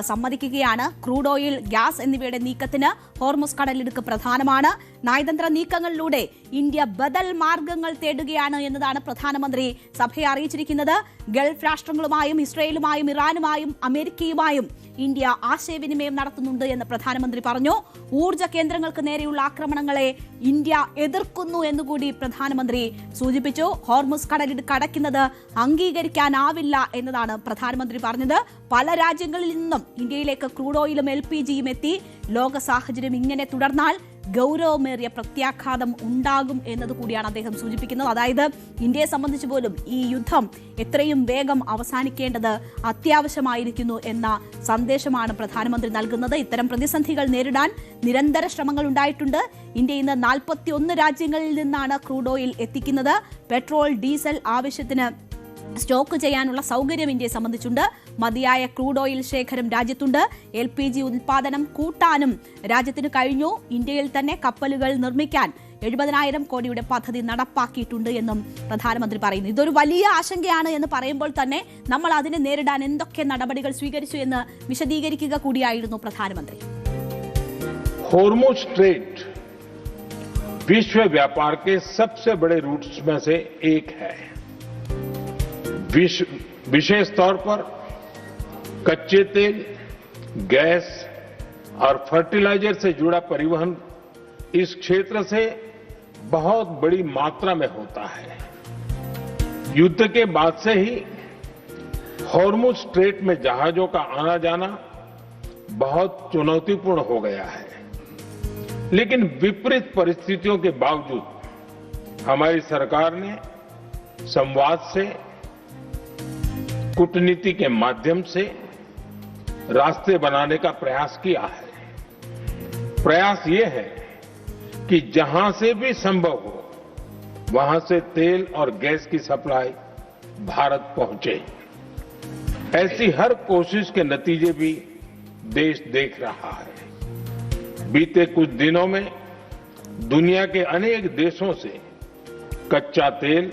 സമ്മതിക്കുകയാണ്. ക്രൂഡ് ഓയിൽ, ഗ്യാസ് എന്നിവയുടെ നീക്കത്തിന് ഹോർമുസ് കടലിടുക്ക് പ്രധാനമാണ്. നയതന്ത്ര നീക്കങ്ങളിലൂടെ ഇന്ത്യ ബദൽ മാർഗങ്ങൾ തേടുകയാണ് എന്നതാണ് പ്രധാനമന്ത്രി സഭയെ അറിയിച്ചിരിക്കുന്നത്. ഗൾഫ് രാഷ്ട്രങ്ങളുമായും ഇസ്രയേലുമായും ഇറാനുമായും അമേരിക്കയുമായും ഇന്ത്യ ആശയവിനിമയം നടത്തുന്നുണ്ട് എന്ന് പ്രധാനമന്ത്രി പറഞ്ഞു. ഊർജ്ജ കേന്ദ്രങ്ങൾക്ക് നേരെയുള്ള ആക്രമണങ്ങളെ ഇന്ത്യ എതിർക്കുന്നു എന്നുകൂടി പ്രധാനമന്ത്രി സൂചിപ്പിച്ചു. ഹോർമുസ് കടലിടുക്ക് അടയ്ക്കുന്നത് അംഗീകരിക്കാനാവില്ല എന്നതാണ് പ്രധാനമന്ത്രി പറഞ്ഞത്. പല രാജ്യങ്ങളിൽ നിന്നും ഇന്ത്യയിലേക്ക് ക്രൂഡ് ഓയിലും LPGയും എത്തി. ലോക സാഹചര്യം ഇങ്ങനെ തുടർന്നാൽ ഗൗരവമേറിയ പ്രത്യാഘാതം ഉണ്ടാകും എന്നതുകൂടിയാണ് അദ്ദേഹം സൂചിപ്പിക്കുന്നത്. അതായത് ഇന്ത്യയെ സംബന്ധിച്ച് പോലും ഈ യുദ്ധം എത്രയും വേഗം അവസാനിക്കേണ്ടത് അത്യാവശ്യമായിരിക്കുന്നു എന്ന സന്ദേശമാണ് പ്രധാനമന്ത്രി നൽകുന്നത്. ഇത്തരം പ്രതിസന്ധികൾ നേരിടാൻ നിരന്തര ശ്രമങ്ങൾ ഉണ്ടായിട്ടുണ്ട്. ഇന്ത്യ ഇന്ന് 41 രാജ്യങ്ങളിൽ നിന്നാണ് ക്രൂഡ് ഓയിൽ എത്തിക്കുന്നത്. പെട്രോൾ, ഡീസൽ ആവശ്യത്തിന് സ്റ്റോക്ക് ചെയ്യാനുള്ള സൗകര്യം ഇന്ത്യയെ സംബന്ധിച്ചുണ്ട്. മതിയായ ക്രൂഡ് ഓയിൽ ശേഖരം രാജ്യത്തുണ്ട്. LPG ഉൽപാദനം കൂട്ടാനും രാജ്യത്തിന് കഴിഞ്ഞു. ഇന്ത്യയിൽ തന്നെ കപ്പലുകൾ നിർമ്മിക്കാൻ 70,000 കോടിയുടെ പദ്ധതി നടപ്പാക്കിയിട്ടുണ്ട് എന്നും പ്രധാനമന്ത്രി പറയുന്നു. ഇതൊരു വലിയ ആശങ്കയാണ് എന്ന് പറയുമ്പോൾ തന്നെ നമ്മൾ അതിനെ നേരിടാൻ എന്തൊക്കെ നടപടികൾ സ്വീകരിച്ചു എന്ന് വിശദീകരിക്കുക കൂടിയായിരുന്നു പ്രധാനമന്ത്രി. हॉर्मुज़ स्ट्रेट विश्व व्यापार के सबसे बड़े रूट्स में से एक है। विशेष तौर पर कच्चे तेल, गैस और फर्टिलाइजर से जुड़ा परिवहन इस क्षेत्र से बहुत बड़ी मात्रा में होता है। युद्ध के बाद से ही हॉर्मुज़ स्ट्रेट में जहाजों का आना जाना बहुत चुनौतीपूर्ण हो गया है। लेकिन विपरीत परिस्थितियों के बावजूद हमारी सरकार ने संवाद से, कूटनीति के माध्यम से रास्ते बनाने का प्रयास किया है। प्रयास ये है कि जहां से भी संभव हो वहां से तेल और गैस की सप्लाई भारत पहुंचे। ऐसी हर कोशिश के नतीजे भी देश देख रहा है। बीते कुछ दिनों में दुनिया के अनेक देशों से कच्चा तेल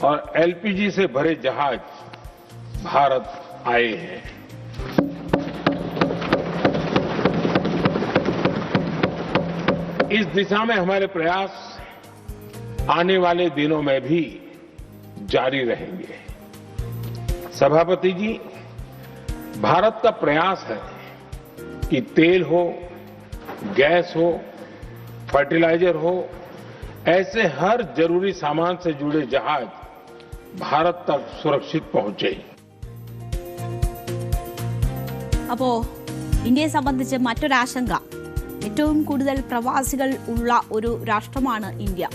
और LPG से भरे जहाज भारत आए हैं। इस दिशा में हमारे प्रयास आने वाले दिनों में भी जारी रहेंगे। सभापति जी, भारत का प्रयास है कि तेल हो, गैस हो, फर्टिलाइजर हो, ऐसे हर जरूरी सामान से जुड़े जहाज भारत तक सुरक्षित पहुंचे। അപ്പോ ഇന്ത്യയെ സംബന്ധിച്ച് മറ്റൊരാശങ്ക, ഏറ്റവും കൂടുതൽ പ്രവാസികൾ ഉള്ള ഒരു രാഷ്ട്രമാണ് ഇന്ത്യ.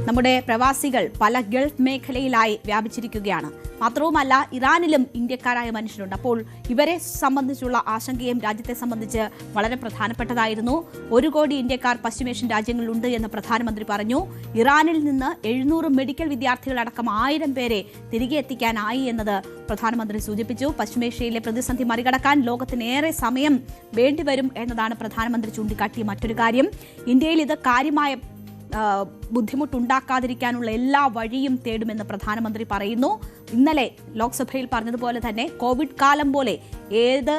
നമ്മുടെ പ്രവാസികൾ പല ഗൾഫ് മേഖലയിലായി വ്യാപിച്ചിരിക്കുകയാണ്. മാത്രവുമല്ല, ഇറാനിലും ഇന്ത്യക്കാരായ മനുഷ്യരുണ്ട്. അപ്പോൾ ഇവരെ സംബന്ധിച്ചുള്ള ആശങ്കയും രാജ്യത്തെ സംബന്ധിച്ച് വളരെ പ്രധാനപ്പെട്ടതായിരുന്നു. 1 കോടി ഇന്ത്യക്കാർ പശ്ചിമേഷ്യൻ രാജ്യങ്ങളിലുണ്ട് എന്ന് പ്രധാനമന്ത്രി പറഞ്ഞു. ഇറാനിൽ നിന്ന് 700 മെഡിക്കൽ വിദ്യാർത്ഥികളടക്കം 1000 പേരെ തിരികെ എത്തിക്കാനായി എന്നത് പ്രധാനമന്ത്രി സൂചിപ്പിച്ചു. പശ്ചിമേഷ്യയിലെ പ്രതിസന്ധി മറികടക്കാൻ ലോകത്തിനേറെ സമയം വേണ്ടിവരും എന്നതാണ് പ്രധാനമന്ത്രി ചൂണ്ടിക്കാട്ടിയ മറ്റൊരു കാര്യം. ഇന്ത്യയിൽ ഇത് കാര്യമായ ബുദ്ധിമുട്ടുണ്ടാക്കാതിരിക്കാനുള്ള എല്ലാ വഴിയും തേടുമെന്ന് പ്രധാനമന്ത്രി പറയുന്നു. ഇന്നലെ ലോക്സഭയിൽ പറഞ്ഞതുപോലെ തന്നെ കോവിഡ് കാലം പോലെ 7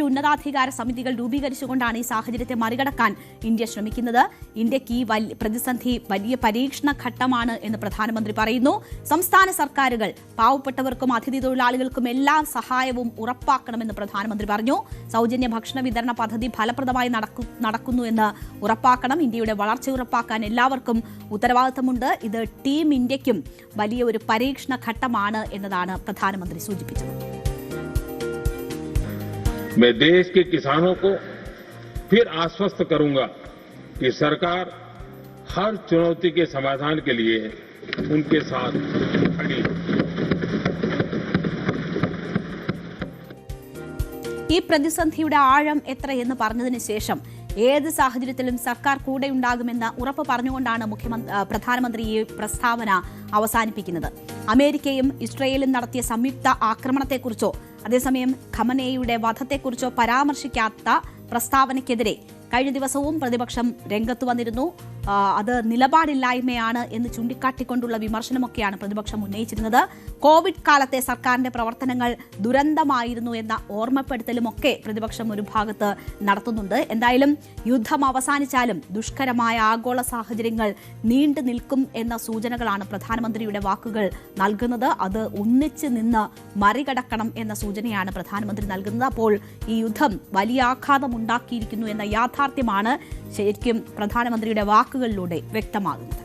ഉന്നതാധികാര സമിതികൾ രൂപീകരിച്ചുകൊണ്ടാണ് ഈ സാഹചര്യത്തെ മറികടക്കാൻ ഇന്ത്യ ശ്രമിക്കുന്നത്. ഇന്ത്യക്ക് ഈ പ്രതിസന്ധി വലിയ പരീക്ഷണ ഘട്ടമാണ് എന്ന് പ്രധാനമന്ത്രി പറയുന്നു. സംസ്ഥാന സർക്കാരുകൾ പാവപ്പെട്ടവർക്കും അതിഥി തൊഴിലാളികൾക്കും എല്ലാ സഹായവും ഉറപ്പാക്കണമെന്ന് പ്രധാനമന്ത്രി പറഞ്ഞു. സൗജന്യ ഭക്ഷണ വിതരണ പദ്ധതി ഫലപ്രദമായി നടക്കുന്നു എന്ന് ഉറപ്പാക്കണം. ഇന്ത്യയുടെ വളർച്ച ഉറപ്പാക്കാൻ എല്ലാവർക്കും ഉത്തരവാദിത്തമുണ്ട്. ഇത് ടീം ഇന്ത്യക്കും വലിയ ഒരു പരീക്ഷണ ഘട്ടമാണ് എന്നതാണ് പ്രധാനമന്ത്രി സൂചിപ്പിച്ചത്. मैं देश के किसानों को फिर आश्वस्त करूंगा कि सरकार हर चुनौती के समाधान के लिए उनके साथ खड़ी है। ഈ പ്രതിസന്ധിയുടെ ആഴം എത്രയെന്ന് പറഞ്ഞതിന് ശേഷം ഏത് സാഹചര്യത്തിലും സർക്കാർ കൂടെ ഉണ്ടാകുമെന്ന് ഉറപ്പ് പറഞ്ഞുകൊണ്ടാണ് പ്രധാനമന്ത്രി ഈ പ്രസ്താവന അവസാനിപ്പിക്കുന്നത്. അമേരിക്കയും ഇസ്രയേലും നടത്തിയ സംയുക്ത ആക്രമണത്തെക്കുറിച്ചോ അതേസമയം ഖമനേയുടെ വധത്തെക്കുറിച്ചോ പരാമർശിക്കാത്ത പ്രസ്താവനയ്ക്കെതിരെ കഴിഞ്ഞ ദിവസവും പ്രതിപക്ഷം രംഗത്ത് വന്നിരുന്നു. അത് നിലപാടില്ലായ്മയാണ് എന്ന് ചൂണ്ടിക്കാട്ടിക്കൊണ്ടുള്ള വിമർശനമൊക്കെയാണ് പ്രതിപക്ഷം ഉന്നയിച്ചിരുന്നത്. കോവിഡ് കാലത്തെ സർക്കാരിന്റെ പ്രവർത്തനങ്ങൾ ദുരന്തമായിരുന്നു എന്ന ഓർമ്മപ്പെടുത്തലുമൊക്കെ പ്രതിപക്ഷം ഒരു ഭാഗത്ത് നടത്തുന്നുണ്ട്. എന്തായാലും യുദ്ധം അവസാനിച്ചാലും ദുഷ്കരമായ ആഗോള സാഹചര്യങ്ങൾ നീണ്ടു നിൽക്കും എന്ന സൂചനകളാണ് പ്രധാനമന്ത്രിയുടെ വാക്കുകൾ നൽകുന്നത്. അത് ഒന്നിച്ച് നിന്ന് മറികടക്കണം എന്ന സൂചനയാണ് പ്രധാനമന്ത്രി നൽകുന്നത്. അപ്പോൾ ഈ യുദ്ധം വലിയ ആഘാതം ഉണ്ടാക്കിയിരിക്കുന്നു എന്ന യാഥാർത്ഥ്യമാണ് ശരിക്കും പ്രധാനമന്ത്രിയുടെ വാക്കുകളിലൂടെ വ്യക്തമാകുന്നത്.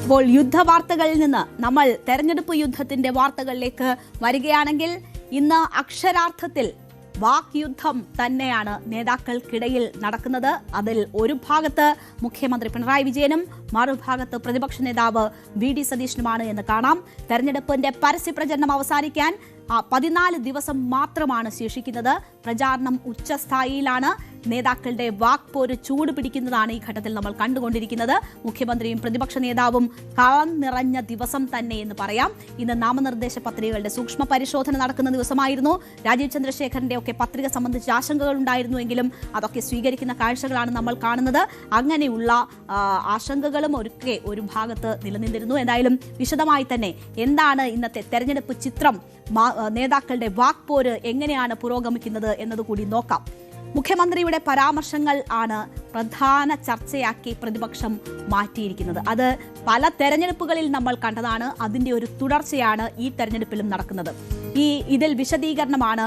ഇപ്പോൾ യുദ്ധവാർത്തകളിൽ നിന്ന് നമ്മൾ തെരഞ്ഞെടുപ്പ് യുദ്ധത്തിന്റെ വാർത്തകളിലേക്ക് വരികയാണെങ്കിൽ ഇന്ന് അക്ഷരാർത്ഥത്തിൽ വാക്യുദ്ധം തന്നെയാണ് നേതാക്കൾക്കിടയിൽ നടക്കുന്നത്. അതിൽ ഒരു ഭാഗത്ത് മുഖ്യമന്ത്രി പിണറായി വിജയനും മറുഭാഗത്ത് പ്രതിപക്ഷ നേതാവ് വി.ഡി. സതീശനുമാണ് എന്ന് കാണാം. തെരഞ്ഞെടുപ്പിന്റെ പരസ്യപ്രചരണം അവസാനിക്കാൻ 14 ദിവസം മാത്രമാണ് ശേഷിക്കുന്നത്. പ്രചാരണം ഉച്ചസ്ഥായിയിലാണ്. നേതാക്കളുടെ വാക്പോര് ചൂട് പിടിക്കുന്നതാണ് ഈ ഘട്ടത്തിൽ നമ്മൾ കണ്ടുകൊണ്ടിരിക്കുന്നത്. മുഖ്യമന്ത്രിയും പ്രതിപക്ഷ നേതാവും കളം നിറഞ്ഞ ദിവസം തന്നെ എന്ന് പറയാം. ഇന്ന് നാമനിർദ്ദേശ പത്രികകളുടെ സൂക്ഷ്മ പരിശോധന നടക്കുന്ന ദിവസമായിരുന്നു. രാജീവ് ചന്ദ്രശേഖരന്റെ ഒക്കെ പത്രിക സംബന്ധിച്ച് ആശങ്കകൾ ഉണ്ടായിരുന്നുവെങ്കിലും അതൊക്കെ സ്വീകരിക്കുന്ന കാഴ്ചകളാണ് നമ്മൾ കാണുന്നത്. അങ്ങനെയുള്ള ആശങ്കകളും ഒക്കെ ഒരു ഭാഗത്ത് നിലനിന്നിരുന്നു. എന്തായാലും വിശദമായി തന്നെ എന്താണ് ഇന്നത്തെ തെരഞ്ഞെടുപ്പ് ചിത്രം, നേതാക്കളുടെ വാക്പോര് എങ്ങനെയാണ് പുരോഗമിക്കുന്നത് എന്നതുകൂടി നോക്കാം. മുഖ്യമന്ത്രിയുടെ പരാമർശങ്ങൾ ആണ് പ്രധാന ചർച്ചയാക്കി പ്രതിപക്ഷം മാറ്റിയിരിക്കുന്നത്. അത് പല തെരഞ്ഞെടുപ്പുകളിൽ നമ്മൾ കണ്ടതാണ്. അതിന്റെ ഒരു തുടർച്ചയാണ് ഈ തെരഞ്ഞെടുപ്പിലും നടക്കുന്നത്. ഇതിൽ വിശദീകരണമാണ്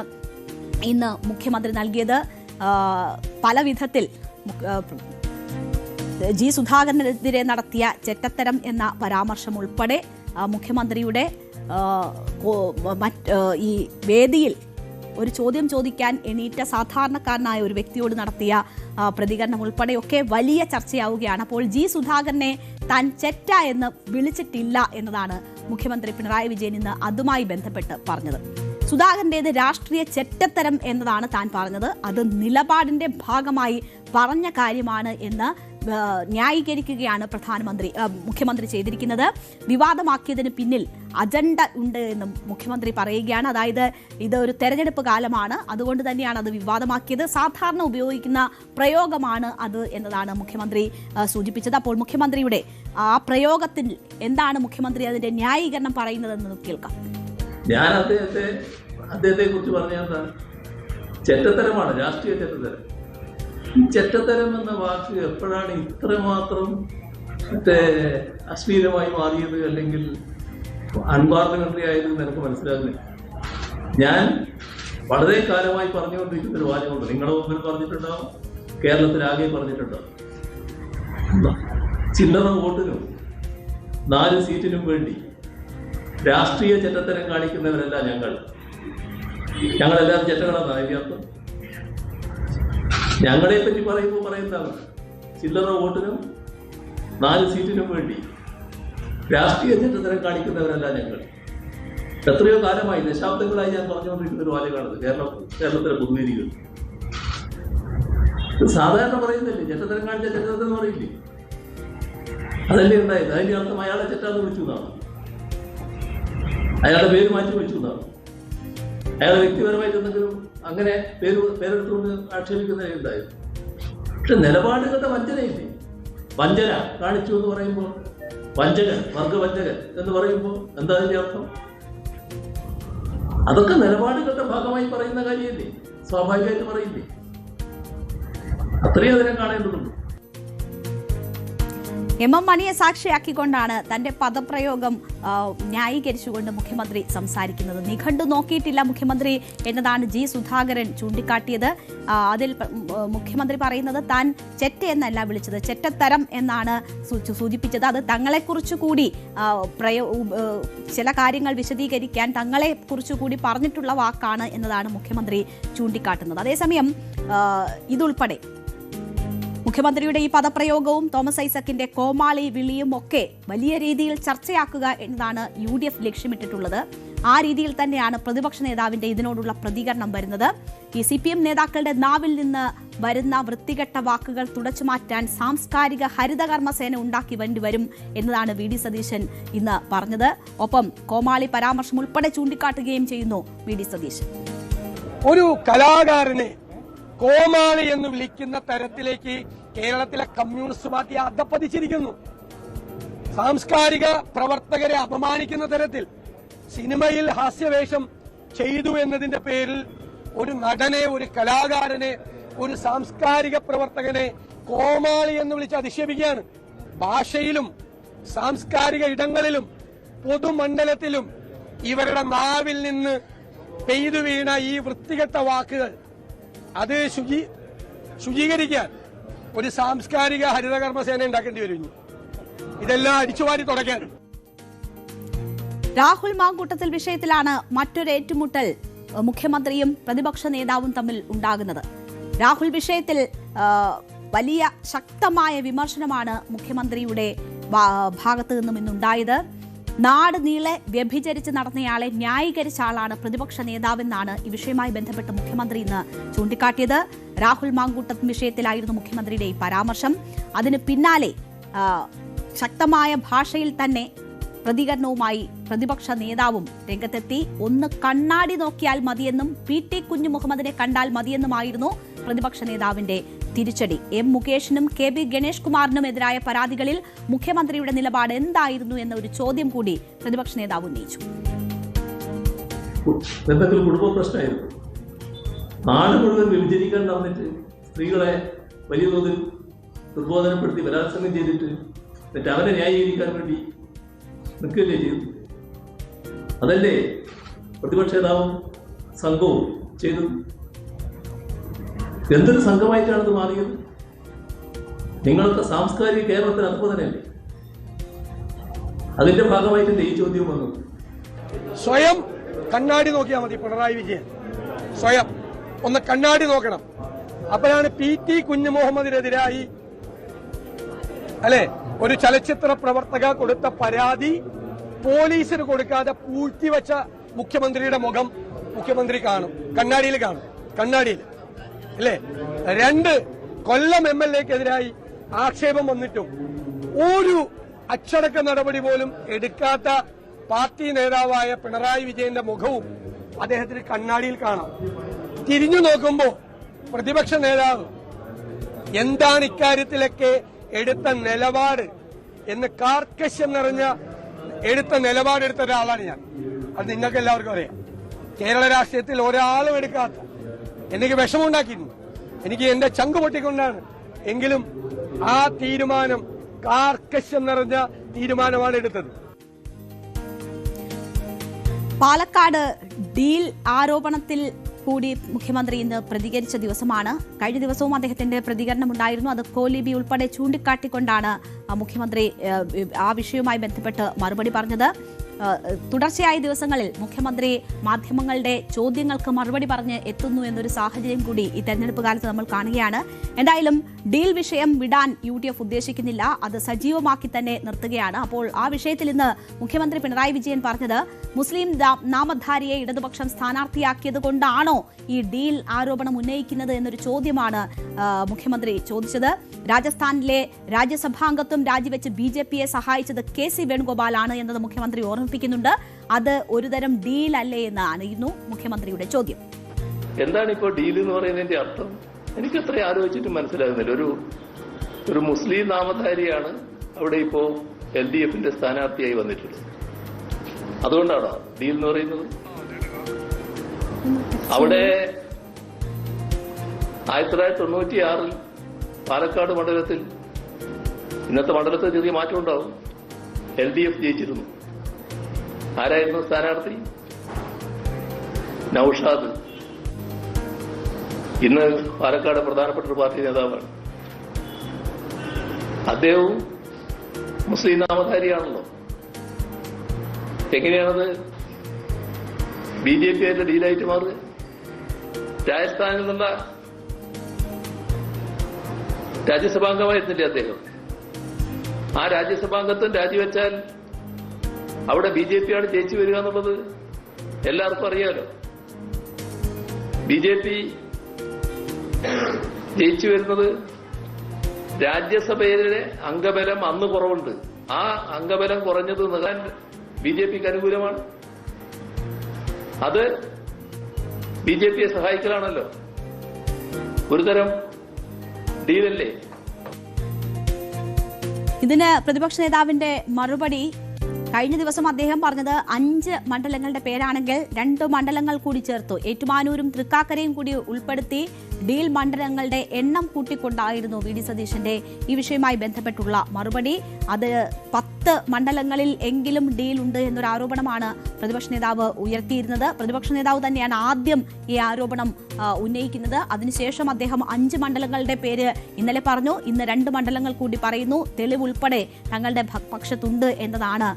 ഇന്ന് മുഖ്യമന്ത്രി നൽകിയത്. പല വിധത്തിൽ ജി സുധാകരനെതിരെ നടത്തിയ ചെറ്റത്തരം എന്ന പരാമർശം ഉൾപ്പെടെ മുഖ്യമന്ത്രിയുടെ ഈ വേദിയിൽ ഒരു ചോദ്യം ചോദിക്കാൻ എണീറ്റ സാധാരണക്കാരനായ ഒരു വ്യക്തിയോട് നടത്തിയ പ്രതികരണം ഉൾപ്പെടെയൊക്കെ വലിയ ചർച്ചയാവുകയാണ്. അപ്പോൾ ജി സുധാകരനെ താൻ ചെറ്റ എന്ന് വിളിച്ചിട്ടില്ല എന്നതാണ് മുഖ്യമന്ത്രി പിണറായി വിജയൻ ഇന്ന് അതുമായി ബന്ധപ്പെട്ട് പറഞ്ഞത്. സുധാകരന്റേത് രാഷ്ട്രീയ ചെറ്റത്തരം എന്നതാണ് താൻ പറഞ്ഞത്. അത് നിലപാടിന്റെ ഭാഗമായി പറഞ്ഞ കാര്യമാണ് എന്ന് ന്യായീകരിക്കുകയാണ് മുഖ്യമന്ത്രി ചെയ്തിരിക്കുന്നത്. വിവാദമാക്കിയതിന് പിന്നിൽ അജണ്ട ഉണ്ട് എന്നും മുഖ്യമന്ത്രി പറയുകയാണ്. അതായത് ഇത് ഒരു തെരഞ്ഞെടുപ്പ് കാലമാണ്, അതുകൊണ്ട് തന്നെയാണ് അത് വിവാദമാക്കിയത്. സാധാരണ ഉപയോഗിക്കുന്ന പ്രയോഗമാണ് അത് എന്നതാണ് മുഖ്യമന്ത്രി സൂചിപ്പിച്ചത്. അപ്പോൾ മുഖ്യമന്ത്രിയുടെ ആ പ്രയോഗത്തിൽ എന്താണ് മുഖ്യമന്ത്രി അതിന്റെ ന്യായീകരണം പറയുന്നതെന്ന് കേൾക്കാം. ഞാൻ അദ്ദേഹത്തെ കുറിച്ച് പറഞ്ഞ ചെറ്റത്തരമാണ്, രാഷ്ട്രീയ ചെറ്റത്തരം. ഈ ചെറ്റത്തരം എന്ന വാക്ക് എപ്പോഴാണ് ഇത്രമാത്രം അശ്ലീലമായി മാറിയത്, അല്ലെങ്കിൽ അൺപാർലമെന്ററി ആയത് എനിക്ക് മനസ്സിലാകുന്നില്ല. ഞാൻ വളരെ കാലമായി പറഞ്ഞുകൊണ്ടിരിക്കുന്ന ഒരു വാചകമുണ്ട്, നിങ്ങളുടെ മുമ്പിൽ പറഞ്ഞിട്ടുണ്ടാവും, കേരളത്തിലാകെ പറഞ്ഞിട്ടുണ്ടാവും. ചില്ലറ വോട്ടിനും 4 സീറ്റിനും വേണ്ടി രാഷ്ട്രീയ ചെറ്റത്തരം കാണിക്കുന്നവരല്ല ഞങ്ങളെല്ലാവരും ചെറ്റകളാണ് അതിന്റെ അർത്ഥം. ഞങ്ങളെ പറ്റി പറയുന്നതാണ് ചില്ലറ വോട്ടിനും 4 സീറ്റിനും വേണ്ടി രാഷ്ട്രീയ ചെറ്റത്തരം കാണിക്കുന്നവരല്ല ഞങ്ങൾ. എത്രയോ കാലമായി, ദശാബ്ദങ്ങളായി ഞാൻ പറഞ്ഞുകൊണ്ടിരിക്കുന്ന ഒരു വാചകമാണത്. കേരളത്തിലെ പൊതുവേദികൾ സാധാരണ പറയുന്നില്ലേ, ചെറ്റത്തരം കാണിച്ച ചെറ്റത്തരം എന്ന് പറയില്ലേ, അതല്ലേ ഉണ്ടായത്. അതിന്റെ അർത്ഥം അയാളെ ചെറ്റാന്ന് വിളിച്ചു എന്നാണ്, അയാളുടെ പേര് മാറ്റി വിളിച്ചു എന്നാണ്. അയാളെ വ്യക്തിപരമായിട്ട് എന്തെങ്കിലും അങ്ങനെ പേരെടുത്തുകൊണ്ട് ആക്ഷേപിക്കുന്നതേ ഉണ്ടായത്. പക്ഷെ നിലപാടുകളുടെ വഞ്ചനയില്ലേ, വഞ്ചന കാണിച്ചു എന്ന് പറയുമ്പോൾ, വഞ്ചകൻ, വർഗവഞ്ചകൻ എന്ന് പറയുമ്പോൾ എന്താ അതിന്റെ അർത്ഥം? അതൊക്കെ നിലപാടുകളുടെ ഭാഗമായി പറയുന്ന കാര്യമല്ലേ, സ്വാഭാവികമായിട്ട് പറയില്ലേ. അത്രയും അതിനെ കാണേണ്ടതുണ്ട്. എം മണിയെ സാക്ഷിയാക്കിക്കൊണ്ടാണ് തന്റെ പദപ്രയോഗം ന്യായീകരിച്ചുകൊണ്ട് മുഖ്യമന്ത്രി സംസാരിക്കുന്നത്. നിഘണ്ടു നോക്കിയിട്ടില്ല മുഖ്യമന്ത്രി എന്നതാണ് ജി സുധാകരൻ ചൂണ്ടിക്കാട്ടിയത്. അതിൽ മുഖ്യമന്ത്രി പറയുന്നത് താൻ ചെറ്റ എന്നല്ല വിളിച്ചത്, ചെറ്റത്തരം എന്നാണ് സൂചിപ്പിച്ചത്. അത് തങ്ങളെക്കുറിച്ച് കൂടി ചില കാര്യങ്ങൾ വിശദീകരിക്കാൻ തങ്ങളെക്കുറിച്ച് കൂടി പറഞ്ഞിട്ടുള്ള വാക്കാണ് എന്നതാണ് മുഖ്യമന്ത്രി ചൂണ്ടിക്കാട്ടുന്നത്. അതേസമയം ഇതുൾപ്പെടെ മുഖ്യമന്ത്രിയുടെ ഈ പദപ്രയോഗവും തോമസ് ഐസക്കിന്റെ കോമാളി വിളിയും ഒക്കെ വലിയ രീതിയിൽ ചർച്ചയാക്കുക എന്നതാണ് UDF ലക്ഷ്യമിട്ടിട്ടുള്ളത്. ആ രീതിയിൽ തന്നെയാണ് പ്രതിപക്ഷ നേതാവിന്റെ ഇതിനോടുള്ള പ്രതികരണം വരുന്നത്. ഈ CPM നേതാക്കളുടെ നാവിൽ നിന്ന് വരുന്ന വൃത്തികെട്ട വാക്കുകൾ തുടച്ചു മാറ്റാൻ സാംസ്കാരിക ഹരിതകർമ്മസേന ഉണ്ടാക്കി വേണ്ടിവരും എന്നതാണ് VD സതീശൻ ഇന്ന് പറഞ്ഞത്. ഒപ്പം കോമാളി പരാമർശം ഉൾപ്പെടെ ചൂണ്ടിക്കാട്ടുകയും ചെയ്യുന്നു VD സതീശൻ. ഒരു കലാകാരനെ കോമാളി എന്ന് വിളിക്കുന്ന തരത്തിലേക്ക് കേരളത്തിലെ കമ്മ്യൂണിസ്റ്റ് പാർട്ടി അധപ്പതിച്ചിരിക്കുന്നു. സാംസ്കാരിക പ്രവർത്തകരെ അപമാനിക്കുന്ന തരത്തിൽ സിനിമയിൽ ഹാസ്യവേഷം ചെയ്തു എന്നതിന്റെ പേരിൽ ഒരു നടനെ, ഒരു കലാകാരനെ, ഒരു സാംസ്കാരിക പ്രവർത്തകനെ കോമാളി എന്ന് വിളിച്ച് അധിക്ഷേപിക്കുകയാണ്. ഭാഷയിലും സാംസ്കാരിക ഇടങ്ങളിലും പൊതുമണ്ഡലത്തിലും ഇവരുടെ നാവിൽ നിന്ന് പെയ്തു വീണ ഈ വൃത്തികെട്ട വാക്കുകൾ അത് ശുചീകരിക്കാൻ ഒരു സാംസ്കാരിക ഹരിതകർമ്മസേന ഉണ്ടാക്കേണ്ടി വരും. ഇതെല്ലാം അടിച്ചുവാരി തുടയ്ക്കാൻ. രാഹുൽ മാങ്കൂട്ടത്തിൽ വിഷയത്തിലാണ് മറ്റൊരു ഏറ്റുമുട്ടൽ മുഖ്യമന്ത്രിയും പ്രതിപക്ഷ നേതാവും തമ്മിൽ ഉണ്ടാകുന്നത്. രാഹുൽ വിഷയത്തിൽ വലിയ ശക്തമായ വിമർശനമാണ് മുഖ്യമന്ത്രിയുടെ ഭാഗത്തു നിന്നും ഇന്നുണ്ടായത്. നാട് നീളെ വ്യഭിചരിച്ച് നടന്നയാളെ ന്യായീകരിച്ച ആളാണ് പ്രതിപക്ഷ നേതാവെന്നാണ് ഈ വിഷയവുമായി ബന്ധപ്പെട്ട് മുഖ്യമന്ത്രി ഇന്ന് ചൂണ്ടിക്കാട്ടിയത്. രാഹുൽ മാങ്കൂട്ടം വിഷയത്തിലായിരുന്നു മുഖ്യമന്ത്രിയുടെ ഈ പരാമർശം. അതിന് പിന്നാലെ ശക്തമായ ഭാഷയിൽ തന്നെ പ്രതികരണവുമായി പ്രതിപക്ഷ നേതാവും രംഗത്തെത്തി. ഒന്ന് കണ്ണാടി നോക്കിയാൽ മതിയെന്നും PT കുഞ്ഞുമുഹമ്മദിനെ കണ്ടാൽ മതിയെന്നുമായിരുന്നു പ്രതിപക്ഷ നേതാവിന്റെ തിരിച്ചടി. M മുകേഷിനും KB ഗണേഷ് കുമാറിനും എതിരായ പരാതികളിൽ മുഖ്യമന്ത്രിയുടെ നിലപാട് എന്തായിരുന്നു എന്ന ഒരു ചോദ്യം കൂടി പ്രതിപക്ഷ നേതാവ് ഉന്നയിച്ചു. കുടുംബ പ്രശ്നമായിരുന്നു. നാട് മുഴുവൻ വിഭജിക്കാൻ നടന്നിട്ട് സ്ത്രീകളെ വലിയ തോതിൽ ദുർബോധനപ്പെടുത്തി ബലാത്സംഗം ചെയ്തിട്ട് എന്നിട്ട് അവരെ ന്യായീകരിക്കാൻ വേണ്ടി നിൽക്കുകയല്ലേ ചെയ്തു. അതല്ലേ പ്രതിപക്ഷ നേതാവും സംഘവും ചെയ്തു. എന്തൊരു സംഘമായിട്ടാണ് ഇത് മാറിയത്? നിങ്ങളൊക്കെ സാംസ്കാരിക കേരളത്തിന് അത്ഭുതനല്ലേ? അതിന്റെ ഭാഗമായിട്ടല്ലേ ഈ ചോദ്യം വന്നത്? സ്വയം കണ്ണാടി നോക്കിയാൽ മതി. പിണറായി വിജയൻ സ്വയം ഒന്ന് കണ്ണാടി നോക്കണം. അപ്പോഴാണ് PT കുഞ്ഞുമുഹമ്മദിനെതിരായി അല്ലെ ഒരു ചലച്ചിത്ര പ്രവർത്തക കൊടുത്ത പരാതി പോലീസിന് കൊടുക്കാതെ പൂഴ്ത്തിവെച്ച മുഖ്യമന്ത്രിയുടെ മുഖം മുഖ്യമന്ത്രി കാണും. കണ്ണാടിയിൽ കാണും. കണ്ണാടിയിൽ അല്ലേ? 2 കൊല്ലം MLAക്കെതിരായി ആക്ഷേപം വന്നിട്ടും ഒരു അച്ചടക്ക നടപടി പോലും എടുക്കാത്ത പാർട്ടി നേതാവായ പിണറായി വിജയന്റെ മുഖവും അദ്ദേഹത്തിന് കണ്ണാടിയിൽ കാണാം. തിരിഞ്ഞു നോക്കുമ്പോ പ്രതിപക്ഷ നേതാവ് എന്താണ് ഇക്കാര്യത്തിലൊക്കെ എടുത്ത നിലപാട് എന്ന് കാർക്കശ്യം നിറഞ്ഞ എടുത്ത നിലപാടെടുത്ത ഒരാളാണ് ഞാൻ. അത് നിങ്ങൾക്ക് എല്ലാവർക്കും അറിയാം. കേരള രാഷ്ട്രീയത്തിൽ ഒരാളും എടുക്കാത്ത, എനിക്ക് വിഷമമുണ്ടാക്കിയിരുന്നു. എനിക്ക് എന്റെ ചങ്ക് പൊട്ടിക്കൊണ്ടാണ്. എങ്കിലും ആ തീരുമാനം കാർക്കശ്യം നിറഞ്ഞ തീരുമാനമാണ് എടുത്തത്. പാലക്കാട് ഡീൽ ആരോപണത്തിൽ കൂടി മുഖ്യമന്ത്രി ഇന്ന് പ്രതികരിച്ച ദിവസമാണ്. കഴിഞ്ഞ ദിവസവും അദ്ദേഹത്തിന്റെ പ്രതികരണം ഉണ്ടായിരുന്നു. അത് കോലിബി ഉൾപ്പെടെ ചൂണ്ടിക്കാട്ടിക്കൊണ്ടാണ് മുഖ്യമന്ത്രി ആ വിഷയവുമായി ബന്ധപ്പെട്ട് മറുപടി പറഞ്ഞത്. തുടർച്ചയായ ദിവസങ്ങളിൽ മുഖ്യമന്ത്രി മാധ്യമങ്ങളുടെ ചോദ്യങ്ങൾക്ക് മറുപടി പറഞ്ഞ് എത്തുന്നു എന്നൊരു സാഹചര്യം കൂടി ഈ തെരഞ്ഞെടുപ്പ് കാലത്ത് നമ്മൾ കാണുകയാണ്. എന്തായാലും ഡീൽ വിഷയം വിടാൻ UDF ഉദ്ദേശിക്കുന്നില്ല. അത് സജീവമാക്കി തന്നെ നിർത്തുകയാണ്. അപ്പോൾ ആ വിഷയത്തിൽ ഇന്ന് മുഖ്യമന്ത്രി പിണറായി വിജയൻ പറഞ്ഞത് മുസ്ലിം നാമധാരിയെ ഇടതുപക്ഷം സ്ഥാനാർത്ഥിയാക്കിയത് കൊണ്ടാണോ ഈ ഡീൽ ആരോപണം ഉന്നയിക്കുന്നത് എന്നൊരു ചോദ്യമാണ് മുഖ്യമന്ത്രി ചോദിച്ചത്. രാജസ്ഥാനിലെ രാജ്യസഭാംഗത്വം രാജിവെച്ച് BJPയെ സഹായിച്ചത് KC വേണുഗോപാലാണ് എന്നത് മുഖ്യമന്ത്രി ഓർമ്മിപ്പിക്കുന്നുണ്ട്. അത് ഒരുതരം ഡീൽ അല്ലേ എന്നായിരുന്നു മുഖ്യമന്ത്രിയുടെ ചോദ്യം. എന്താണ് ഇപ്പോൾ ഡീൽ എന്ന് പറയുന്നതിന്റെ അർത്ഥം? എനിക്ക് അത്ര ആലോചിച്ചിട്ട് മനസ്സിലാകുന്നില്ല. ഒരു മുസ്ലിം നാമധാരിയാണ് അവിടെ ഇപ്പോ LDFന്റെ സ്ഥാനാർത്ഥിയായി വന്നിട്ടുള്ളത്. അതുകൊണ്ടാണോ ഡീൽ എന്ന് പറയുന്നത്? അവിടെ 1996 പാലക്കാട് മണ്ഡലത്തിൽ, ഇന്നത്തെ മണ്ഡലത്തിൽ ചെറിയ മാറ്റം ഉണ്ടാവും, LDF ജയിച്ചിരുന്നു. ആരായിരുന്നു സ്ഥാനാർത്ഥി? നൌഷാദ്. ഇന്ന് പാലക്കാട് പ്രധാനപ്പെട്ട ഒരു പാർട്ടി നേതാവാണ്. അദ്ദേഹവും മുസ്ലിം നാമധാരിയാണല്ലോ. എങ്ങനെയാണത് BJP ആയിട്ട് ഡീലായിട്ട് മാറുക? രാജസ്ഥാനിൽ നിന്നുള്ള രാജ്യസഭാംഗമായിരുന്നില്ലേ അദ്ദേഹം? ആ രാജ്യസഭാംഗത്വം രാജിവെച്ചാൽ അവിടെ BJP ആണ് ജയിച്ചു വരിക എന്നുള്ളത് എല്ലാവർക്കും അറിയാലോ. BJP ജയിച്ചു വരുന്നത് രാജ്യസഭയിലെ അംഗബലം അന്ന് കുറവുണ്ട്. ആ അംഗബലം കുറഞ്ഞത് നൽകാൻ BJPക്ക് അനുകൂലമാണ്. അത് BJPയെ സഹായിക്കലാണല്ലോ. ഒരുതരം ഡീലല്ലേ. ഇതിന് പ്രതിപക്ഷ നേതാവിന്റെ മറുപടി, കഴിഞ്ഞ ദിവസം അദ്ദേഹം പറഞ്ഞത് 5 മണ്ഡലങ്ങളുടെ പേരാണെങ്കിൽ 2 മണ്ഡലങ്ങൾ കൂടി ചേർത്തു, ഏറ്റുമാനൂരും തൃക്കാക്കരയും കൂടി ഉൾപ്പെടുത്തി ഡീൽ മണ്ഡലങ്ങളുടെ എണ്ണം കൂട്ടിക്കൊണ്ടായിരുന്നു VD സതീശന്റെ ഈ വിഷയവുമായി ബന്ധപ്പെട്ടുള്ള മറുപടി. അത് 10 മണ്ഡലങ്ങളിൽ എങ്കിലും ഡീൽ ഉണ്ട് എന്നൊരു ആരോപണമാണ് പ്രതിപക്ഷ നേതാവ് ഉയർത്തിയിരുന്നത്. പ്രതിപക്ഷ നേതാവ് തന്നെയാണ് ആദ്യം ഈ ആരോപണം ഉന്നയിക്കുന്നത്. അതിനുശേഷം അദ്ദേഹം 5 മണ്ഡലങ്ങളുടെ പേര് ഇന്നലെ പറഞ്ഞു. ഇന്ന് 2 മണ്ഡലങ്ങൾ കൂടി പറയുന്നു. തെളിവുൾപ്പെടെ തങ്ങളുടെ പക്ഷത്തുണ്ട് എന്നതാണ്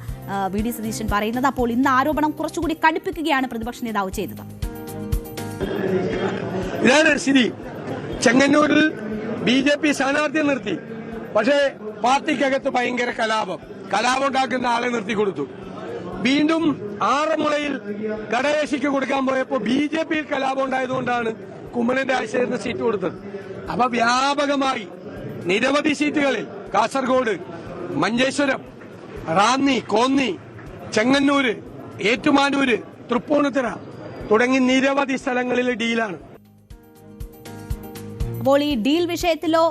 VD സതീശൻ പറയുന്നത്. അപ്പോൾ ഇന്ന് ആരോപണം കുറച്ചുകൂടി കടുപ്പിക്കുകയാണ് പ്രതിപക്ഷ നേതാവ് ചെയ്തത്. ഇതാണ് സ്ഥിതി. ചെങ്ങന്നൂരിൽ BJP സ്ഥാനാർത്ഥിയെ നിർത്തി, പക്ഷേ പാർട്ടിക്കകത്ത് ഭയങ്കര കലാപം ഉണ്ടാക്കുന്ന ആളെ നിർത്തി കൊടുത്തു. വീണ്ടും ആറന്മുളയിൽ ഘടകകക്ഷിക്ക് കൊടുക്കാൻ പോയപ്പോൾ BJPയിൽ കലാപം ഉണ്ടായതുകൊണ്ടാണ് കുമ്മനന്റെ ആശയത്തിന് സീറ്റ് കൊടുത്തത്. അപ്പൊ വ്യാപകമായി നിരവധി സീറ്റുകളിൽ കാസർഗോഡ്, മഞ്ചേശ്വരം, റാന്നി, കോന്നി, ചെങ്ങന്നൂര്, ഏറ്റുമാനൂര്, തൃപ്പൂണിത്തുറ തുടങ്ങി നിരവധി സ്ഥലങ്ങളിൽ ഡീലാണ്. അപ്പോൾ ഈ ഡീൽ വിഷയത്തിലോ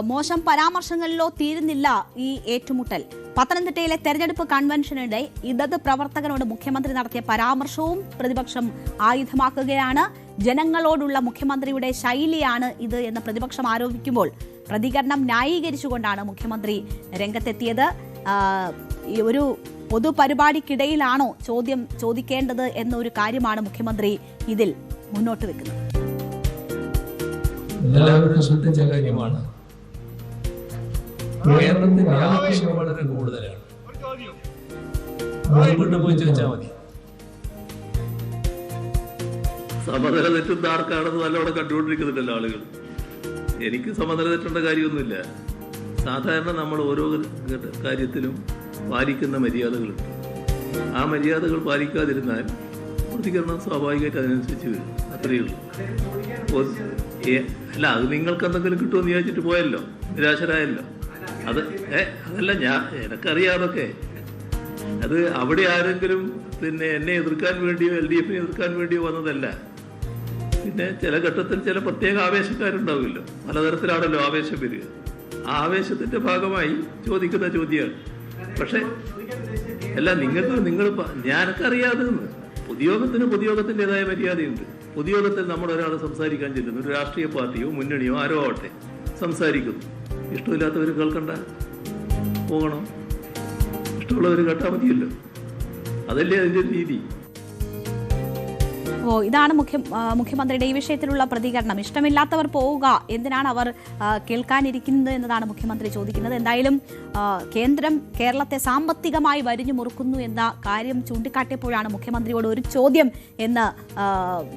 മോശം പരാമർശങ്ങളിലോ തീരുന്നില്ല ഈ ഏറ്റുമുട്ടൽ. പത്തനംതിട്ടയിലെ തെരഞ്ഞെടുപ്പ് കൺവെൻഷനിടെ ഇടത് പ്രവർത്തകനോട് മുഖ്യമന്ത്രി നടത്തിയ പരാമർശവും പ്രതിപക്ഷം ആയുധമാക്കുകയാണ്. ജനങ്ങളോടുള്ള മുഖ്യമന്ത്രിയുടെ ശൈലിയാണ് ഇത് എന്ന് പ്രതിപക്ഷം ആരോപിക്കുമ്പോൾ പ്രതികരണം ന്യായീകരിച്ചുകൊണ്ടാണ് മുഖ്യമന്ത്രി രംഗത്തെത്തിയത്. ഒരു പൊതുപരിപാടിക്കിടയിലാണോ ചോദ്യം ചോദിക്കേണ്ടത് എന്നൊരു കാര്യമാണ് മുഖ്യമന്ത്രി ഇതിൽ മുന്നോട്ട് വെക്കുന്നത്. എല്ലാവരും ശ്രദ്ധിച്ച കാര്യമാണ്. കേരളത്തിന് ആവശ്യം വളരെ കൂടുതലാണ്. വീട്ടിൽ പോയി ചോദിച്ചാൽ മതി. സമനില തെറ്റുന്ന ആർക്കാണെന്ന് നല്ലോണം കണ്ടുകൊണ്ടിരിക്കുന്നുണ്ടല്ലോ ആളുകൾ. എനിക്ക് സമനില തെറ്റേണ്ട കാര്യമൊന്നുമില്ല. സാധാരണ നമ്മൾ ഓരോ കാര്യത്തിലും പാലിക്കുന്ന മര്യാദകളുണ്ട്. ആ മര്യാദകൾ പാലിക്കാതിരുന്നാൽ പ്രതികരണം സ്വാഭാവികമായിട്ട് അതിനനുസരിച്ച് വരും. അത്രയേ ഉള്ളൂ. അല്ല, അത് നിങ്ങൾക്ക് എന്തെങ്കിലും കിട്ടുമെന്ന് വിചാരിച്ചിട്ട് പോയല്ലോ, നിരാശരായല്ലോ. അതല്ല, എനക്കറിയാതൊക്കെ. അത് അവിടെ ആരെങ്കിലും എന്നെ എതിർക്കാൻ വേണ്ടിയോ LDFനെ എതിർക്കാൻ വേണ്ടിയോ വന്നതല്ല. പിന്നെ ചില ഘട്ടത്തിൽ ചില പ്രത്യേക ആവേശക്കാരുണ്ടാവുമല്ലോ. പലതരത്തിലാണല്ലോ ആവേശം വരിക. ആ ആവേശത്തിന്റെ ഭാഗമായി ചോദിക്കുന്ന ചോദ്യമാണ്. പക്ഷെ അല്ല, ഞാനൊക്കെ അറിയാതെ പൊതുയോഗത്തിൻ്റെതായ മര്യാദയുണ്ട്. പൊതുയോഗത്തിൽ നമ്മൾ ഒരാൾ സംസാരിക്കാൻ ചെല്ലുന്നു, ഒരു രാഷ്ട്രീയ പാർട്ടിയോ മുന്നണിയോ ആരോ ആവട്ടെ സംസാരിക്കുന്നു. ഇഷ്ടമില്ലാത്തവർ കേൾക്കണ്ട, പോകണം. ഇഷ്ടമുള്ളവർ കേട്ടാൽ മതിയല്ലോ. അതല്ലേ അതിൻ്റെ രീതി. ഇതാണ് മുഖ്യമന്ത്രിയുടെ ഈ വിഷയത്തിലുള്ള പ്രതികരണം. ഇഷ്ടമില്ലാത്തവർ പോവുക, എന്തിനാണ് അവർ കേൾക്കാനിരിക്കുന്നത് എന്നതാണ് മുഖ്യമന്ത്രി ചോദിക്കുന്നത്. എന്തായാലും കേന്ദ്രം കേരളത്തെ സാമ്പത്തികമായി വരിഞ്ഞു മുറുക്കുന്നു എന്ന കാര്യം ചൂണ്ടിക്കാട്ടിയപ്പോഴാണ് മുഖ്യമന്ത്രിയോട് ഒരു ചോദ്യം എന്ന്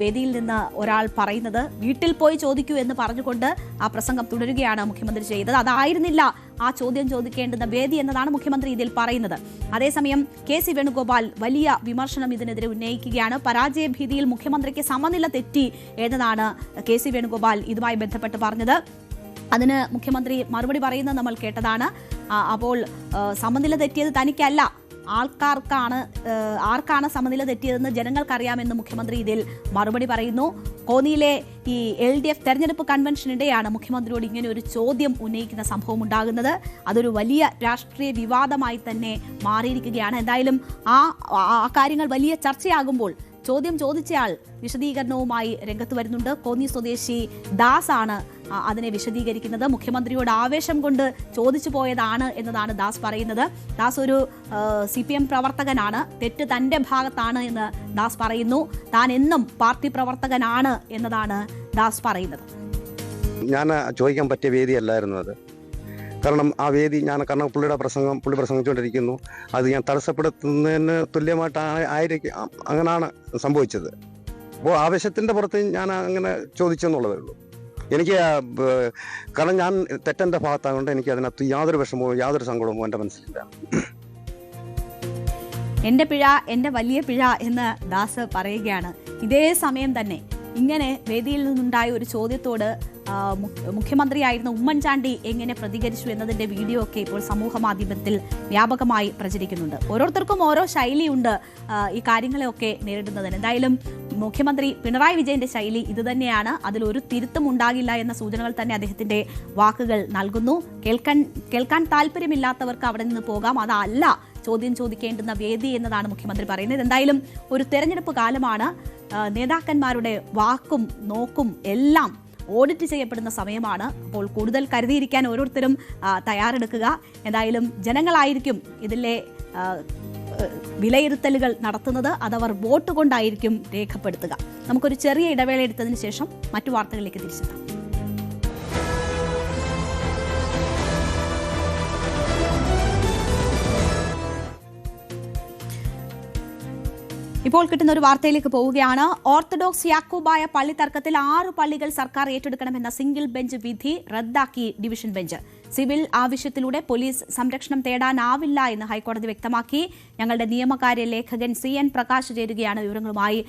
വേദിയിൽ നിന്ന് ഒരാൾ പറയുന്നത്. വീട്ടിൽ പോയി ചോദിക്കൂ എന്ന് പറഞ്ഞുകൊണ്ട് ആ പ്രസംഗം തുടരുകയാണ് മുഖ്യമന്ത്രി ചെയ്തത്. അതായിരുന്നില്ല ആ ചോദ്യം ചോദിക്കേണ്ടുന്ന വേദി എന്നതാണ് മുഖ്യമന്ത്രി ഇതിൽ പറയുന്നത്. അതേസമയം KC വേണുഗോപാൽ വലിയ വിമർശനം ഇതിനെതിരെ ഉന്നയിക്കുകയാണ്. പരാജയ ഭീതിയിൽ മുഖ്യമന്ത്രിക്ക് സമനില തെറ്റി എന്നതാണ് KC വേണുഗോപാൽ ഇതുമായി ബന്ധപ്പെട്ട് പറഞ്ഞത്. അതിന് മുഖ്യമന്ത്രി മറുപടി പറയുന്നത് നമ്മൾ കേട്ടതാണ്. അപ്പോൾ സമനില തെറ്റിയത് തനിക്കല്ല, ആർക്കാണ് സമനില തെറ്റിയതെന്ന് ജനങ്ങൾക്കറിയാമെന്ന് മുഖ്യമന്ത്രി ഇതിൽ മറുപടി പറയുന്നു. കോന്നിയിലെ ഈ LDF തെരഞ്ഞെടുപ്പ് കൺവെൻഷനിടെയാണ് മുഖ്യമന്ത്രിയോട് ഇങ്ങനെ ഒരു ചോദ്യം ഉന്നയിക്കുന്ന സംഭവം ഉണ്ടാകുന്നത്. അതൊരു വലിയ രാഷ്ട്രീയ വിവാദമായി തന്നെ മാറിയിരിക്കുകയാണ്. എന്തായാലും ആ കാര്യങ്ങൾ വലിയ ചർച്ചയാകുമ്പോൾ ചോദ്യം ചോദിച്ചയാൾ വിശദീകരണവുമായി രംഗത്ത് വരുന്നുണ്ട്. കോന്നി സ്വദേശി ദാസ് ആണ് അതിനെ വിശദീകരിക്കുന്നത്. മുഖ്യമന്ത്രിയോട് ആവേശം കൊണ്ട് ചോദിച്ചു പോയതാണ് എന്നതാണ് ദാസ് പറയുന്നത്. ദാസ് ഒരു CPM പ്രവർത്തകനാണ്. തെറ്റ് തന്റെ ഭാഗത്താണ് എന്ന് ദാസ് പറയുന്നു. താൻ എന്നും പാർട്ടി പ്രവർത്തകനാണ് എന്നതാണ് ദാസ് പറയുന്നത്. ഞാൻ ചോദിക്കാൻ പറ്റിയ വേദിയല്ലായിരുന്നു അത്. കാരണം ആ വേദി കാരണം പുള്ളി പ്രസംഗിച്ചുകൊണ്ടിരിക്കുന്നു. അത് ഞാൻ തടസ്സപ്പെടുത്തുന്നതിന് തുല്യമായിട്ടായിരിക്കും, അങ്ങനെയാണ് സംഭവിച്ചത്. അപ്പോൾ ആവേശത്തിൻ്റെ പുറത്ത് ഞാൻ അങ്ങനെ ചോദിച്ചെന്നുള്ളതേ ഉള്ളൂ. എനിക്ക് കാരണം ഞാൻ തെറ്റെൻ്റെ ഭാഗത്തായതുകൊണ്ട് എനിക്ക് അതിനകത്ത് യാതൊരു വിഷമവും യാതൊരു സങ്കടവും എൻ്റെ മനസ്സിലില്ല. എൻ്റെ പിഴ എൻ്റെ വലിയ പിഴ എന്ന് ദാസ് പറയുകയാണ്. ഇതേ സമയം തന്നെ ഇങ്ങനെ വേദിയിൽ നിന്നുണ്ടായ ഒരു ചോദ്യത്തോട് മുഖ്യമന്ത്രിയായിരുന്ന ഉമ്മൻചാണ്ടി എങ്ങനെ പ്രതികരിച്ചു എന്നതിന്റെ വീഡിയോ ഒക്കെ ഇപ്പോൾ സമൂഹ മാധ്യമത്തിൽ വ്യാപകമായി പ്രചരിക്കുന്നുണ്ട്. ഓരോരുത്തർക്കും ഓരോ ശൈലിയുണ്ട് ഈ കാര്യങ്ങളെയൊക്കെ നേരിടുന്നതിന്. എന്തായാലും മുഖ്യമന്ത്രി പിണറായി വിജയന്റെ ശൈലി ഇതുതന്നെയാണ്. അതിലൊരു തിരുത്തും ഉണ്ടാകില്ല എന്ന സൂചനകൾ തന്നെ അദ്ദേഹത്തിന്റെ വാക്കുകൾ നൽകുന്നു. കേൾക്കാൻ താല്പര്യമില്ലാത്തവർക്ക് അവിടെ നിന്ന് പോകാം, അതല്ല ചോദ്യം ചോദിക്കേണ്ടുന്ന വേദി എന്നതാണ് മുഖ്യമന്ത്രി പറയുന്നത്. എന്തായാലും ഒരു തെരഞ്ഞെടുപ്പ് കാലമാണ്. നേതാക്കന്മാരുടെ വാക്കും നോക്കും എല്ലാം ഓഡിറ്റ് ചെയ്യപ്പെടുന്ന സമയമാണ്. അപ്പോൾ കൂടുതൽ കരുതിയിരിക്കാൻ ഓരോരുത്തരും തയ്യാറെടുക്കുക. എന്തായാലും ജനങ്ങളായിരിക്കും ഇതിലെ വിലയിരുത്തലുകൾ നടത്തുന്നത്. അതവർ വോട്ട് കൊണ്ടായിരിക്കും രേഖപ്പെടുത്തുക. നമുക്കൊരു ചെറിയ ഇടവേള എടുത്തതിന് ശേഷം മറ്റു വാർത്തകളിലേക്ക് തിരിച്ചെത്താം. ഇപ്പോൾ കിട്ടുന്ന ഒരു വാർത്തയിലേക്ക് പോവുകയാണ്. ഓർത്തഡോക്സ് യാക്കോബായ പള്ളി തർക്കത്തിൽ 6 പള്ളികൾ സർക്കാർ ഏറ്റെടുക്കണമെന്ന സിംഗിൾ ബെഞ്ച് വിധി റദ്ദാക്കി ഡിവിഷൻ ബെഞ്ച്. സിവിൽ ആവശ്യത്തിലൂടെ പോലീസ് സംരക്ഷണം തേടാനാവില്ല എന്ന് ഹൈക്കോടതി വ്യക്തമാക്കി. ഞങ്ങളുടെ നിയമകാര്യ ലേഖകൻ CN പ്രകാശ് ചേരുകയാണ് വിവരങ്ങളുമായി.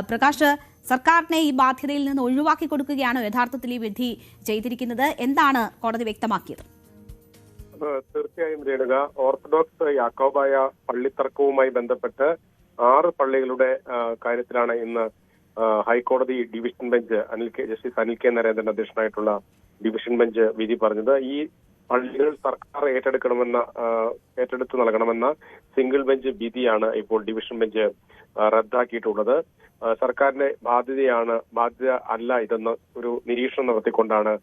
പ്രകാശ്, സർക്കാരിനെ ഈ ബാധ്യതയിൽ നിന്ന് ഒഴിവാക്കി കൊടുക്കുകയാണോ യഥാർത്ഥത്തിൽ ഈ വിധി ചെയ്തിരിക്കുന്നത്? എന്താണ് കോടതി വ്യക്തമാക്കിയത്? തീർച്ചയായും രേണുക, ഓർത്തഡോക്സ് യാക്കോബായ പള്ളിത്തർക്കവുമായി ബന്ധപ്പെട്ട് 6 പള്ളികളുടെ കാര്യത്തിലാണ് ഇന്ന് ഹൈക്കോടതി division bench justice Anil K Narendran അധ്യക്ഷനായിട്ടുള്ള ഡിവിഷൻ ബെഞ്ച് വിധി പറഞ്ഞത്. ഈ പള്ളികൾ സർക്കാർ ഏറ്റെടുത്തു നൽകണമെന്ന സിംഗിൾ ബെഞ്ച് വിധിയാണ് ഇപ്പോൾ ഡിവിഷൻ ബെഞ്ച് റദ്ദാക്കിയിട്ടുള്ളത്. സർക്കാരിന്റെ ബാധ്യത അല്ല ഇതെന്ന് ഒരു നിരീക്ഷണം നടത്തിക്കൊണ്ടാണ്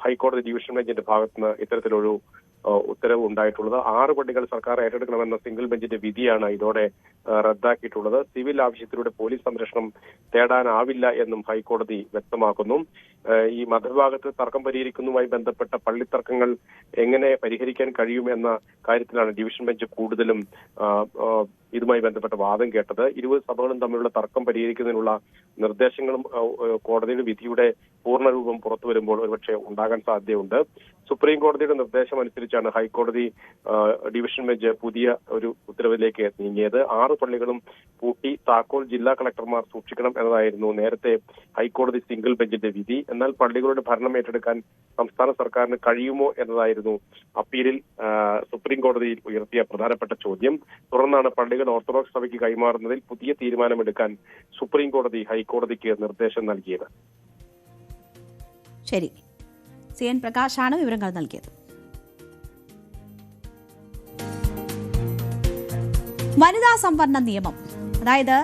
ഹൈക്കോടതി ഡിവിഷൻ ബെഞ്ചിന്റെ ഭാഗത്തുനിന്ന് ഇത്തരത്തിലൊരു ഉത്തരവ് ഉണ്ടായിട്ടുള്ളത്. 6 പള്ളികൾ സർക്കാർ ഏറ്റെടുക്കണമെന്ന സിംഗിൾ ബെഞ്ചിന്റെ വിധിയാണ് ഇതോടെ റദ്ദാക്കിയിട്ടുള്ളത്. സിവിൽ ആവശ്യത്തിലൂടെ പോലീസ് സംരക്ഷണം തേടാനാവില്ല എന്നും ഹൈക്കോടതി വ്യക്തമാക്കുന്നു. ഈ മതവിഭാഗത്ത് തർക്കം പരിഹരിക്കുന്നതുമായി ബന്ധപ്പെട്ട പള്ളിത്തർക്കങ്ങൾ എങ്ങനെ പരിഹരിക്കാൻ കഴിയും എന്ന കാര്യത്തിലാണ് ഡിവിഷൻ ബെഞ്ച് കൂടുതലും ഇതുമായി ബന്ധപ്പെട്ട വാദം കേട്ടത്. 20 സഭകളും തമ്മിലുള്ള തർക്കം പരിഹരിക്കുന്നതിനുള്ള നിർദ്ദേശങ്ങളും കോടതിയുടെ വിധിയുടെ പൂർണ്ണരൂപം പുറത്തു വരുമ്പോൾ ഒരുപക്ഷെ ഉണ്ടാകാൻ സാധ്യതയുണ്ട്. സുപ്രീം കോടതിയുടെ നിർദ്ദേശം അനുസരിച്ചാണ് ഹൈക്കോടതി ഡിവിഷൻ ബെഞ്ച് പുതിയ ഒരു ഉത്തരവിലേക്ക് നീങ്ങിയത്. 6 പള്ളികളും പൂട്ടി താക്കോൽ ജില്ലാ കളക്ടർമാർ സൂക്ഷിക്കണം എന്നതായിരുന്നു നേരത്തെ ഹൈക്കോടതി സിംഗിൾ ബെഞ്ചിന്റെ വിധി. എന്നാൽ പള്ളികളുടെ ഭരണം ഏറ്റെടുക്കാൻ സംസ്ഥാന സർക്കാരിന് കഴിയുമോ എന്നതായിരുന്നു അപ്പീലിൽ സുപ്രീം കോടതിയിൽ ഉയർത്തിയ പ്രധാനപ്പെട്ട ചോദ്യം. തുടർന്നാണ് പള്ളികൾ ഓർത്തഡോക്സ് സഭയ്ക്ക് കൈമാറുന്നതിൽ പുതിയ തീരുമാനമെടുക്കാൻ സുപ്രീം കോടതി ഹൈക്കോടതിക്ക് നിർദ്ദേശം നൽകിയത്. ശരി, CN പ്രകാശാണ് വിവരങ്ങൾ നൽകിയത്. വനിതാ സംവരണ നിയമം, അതായത്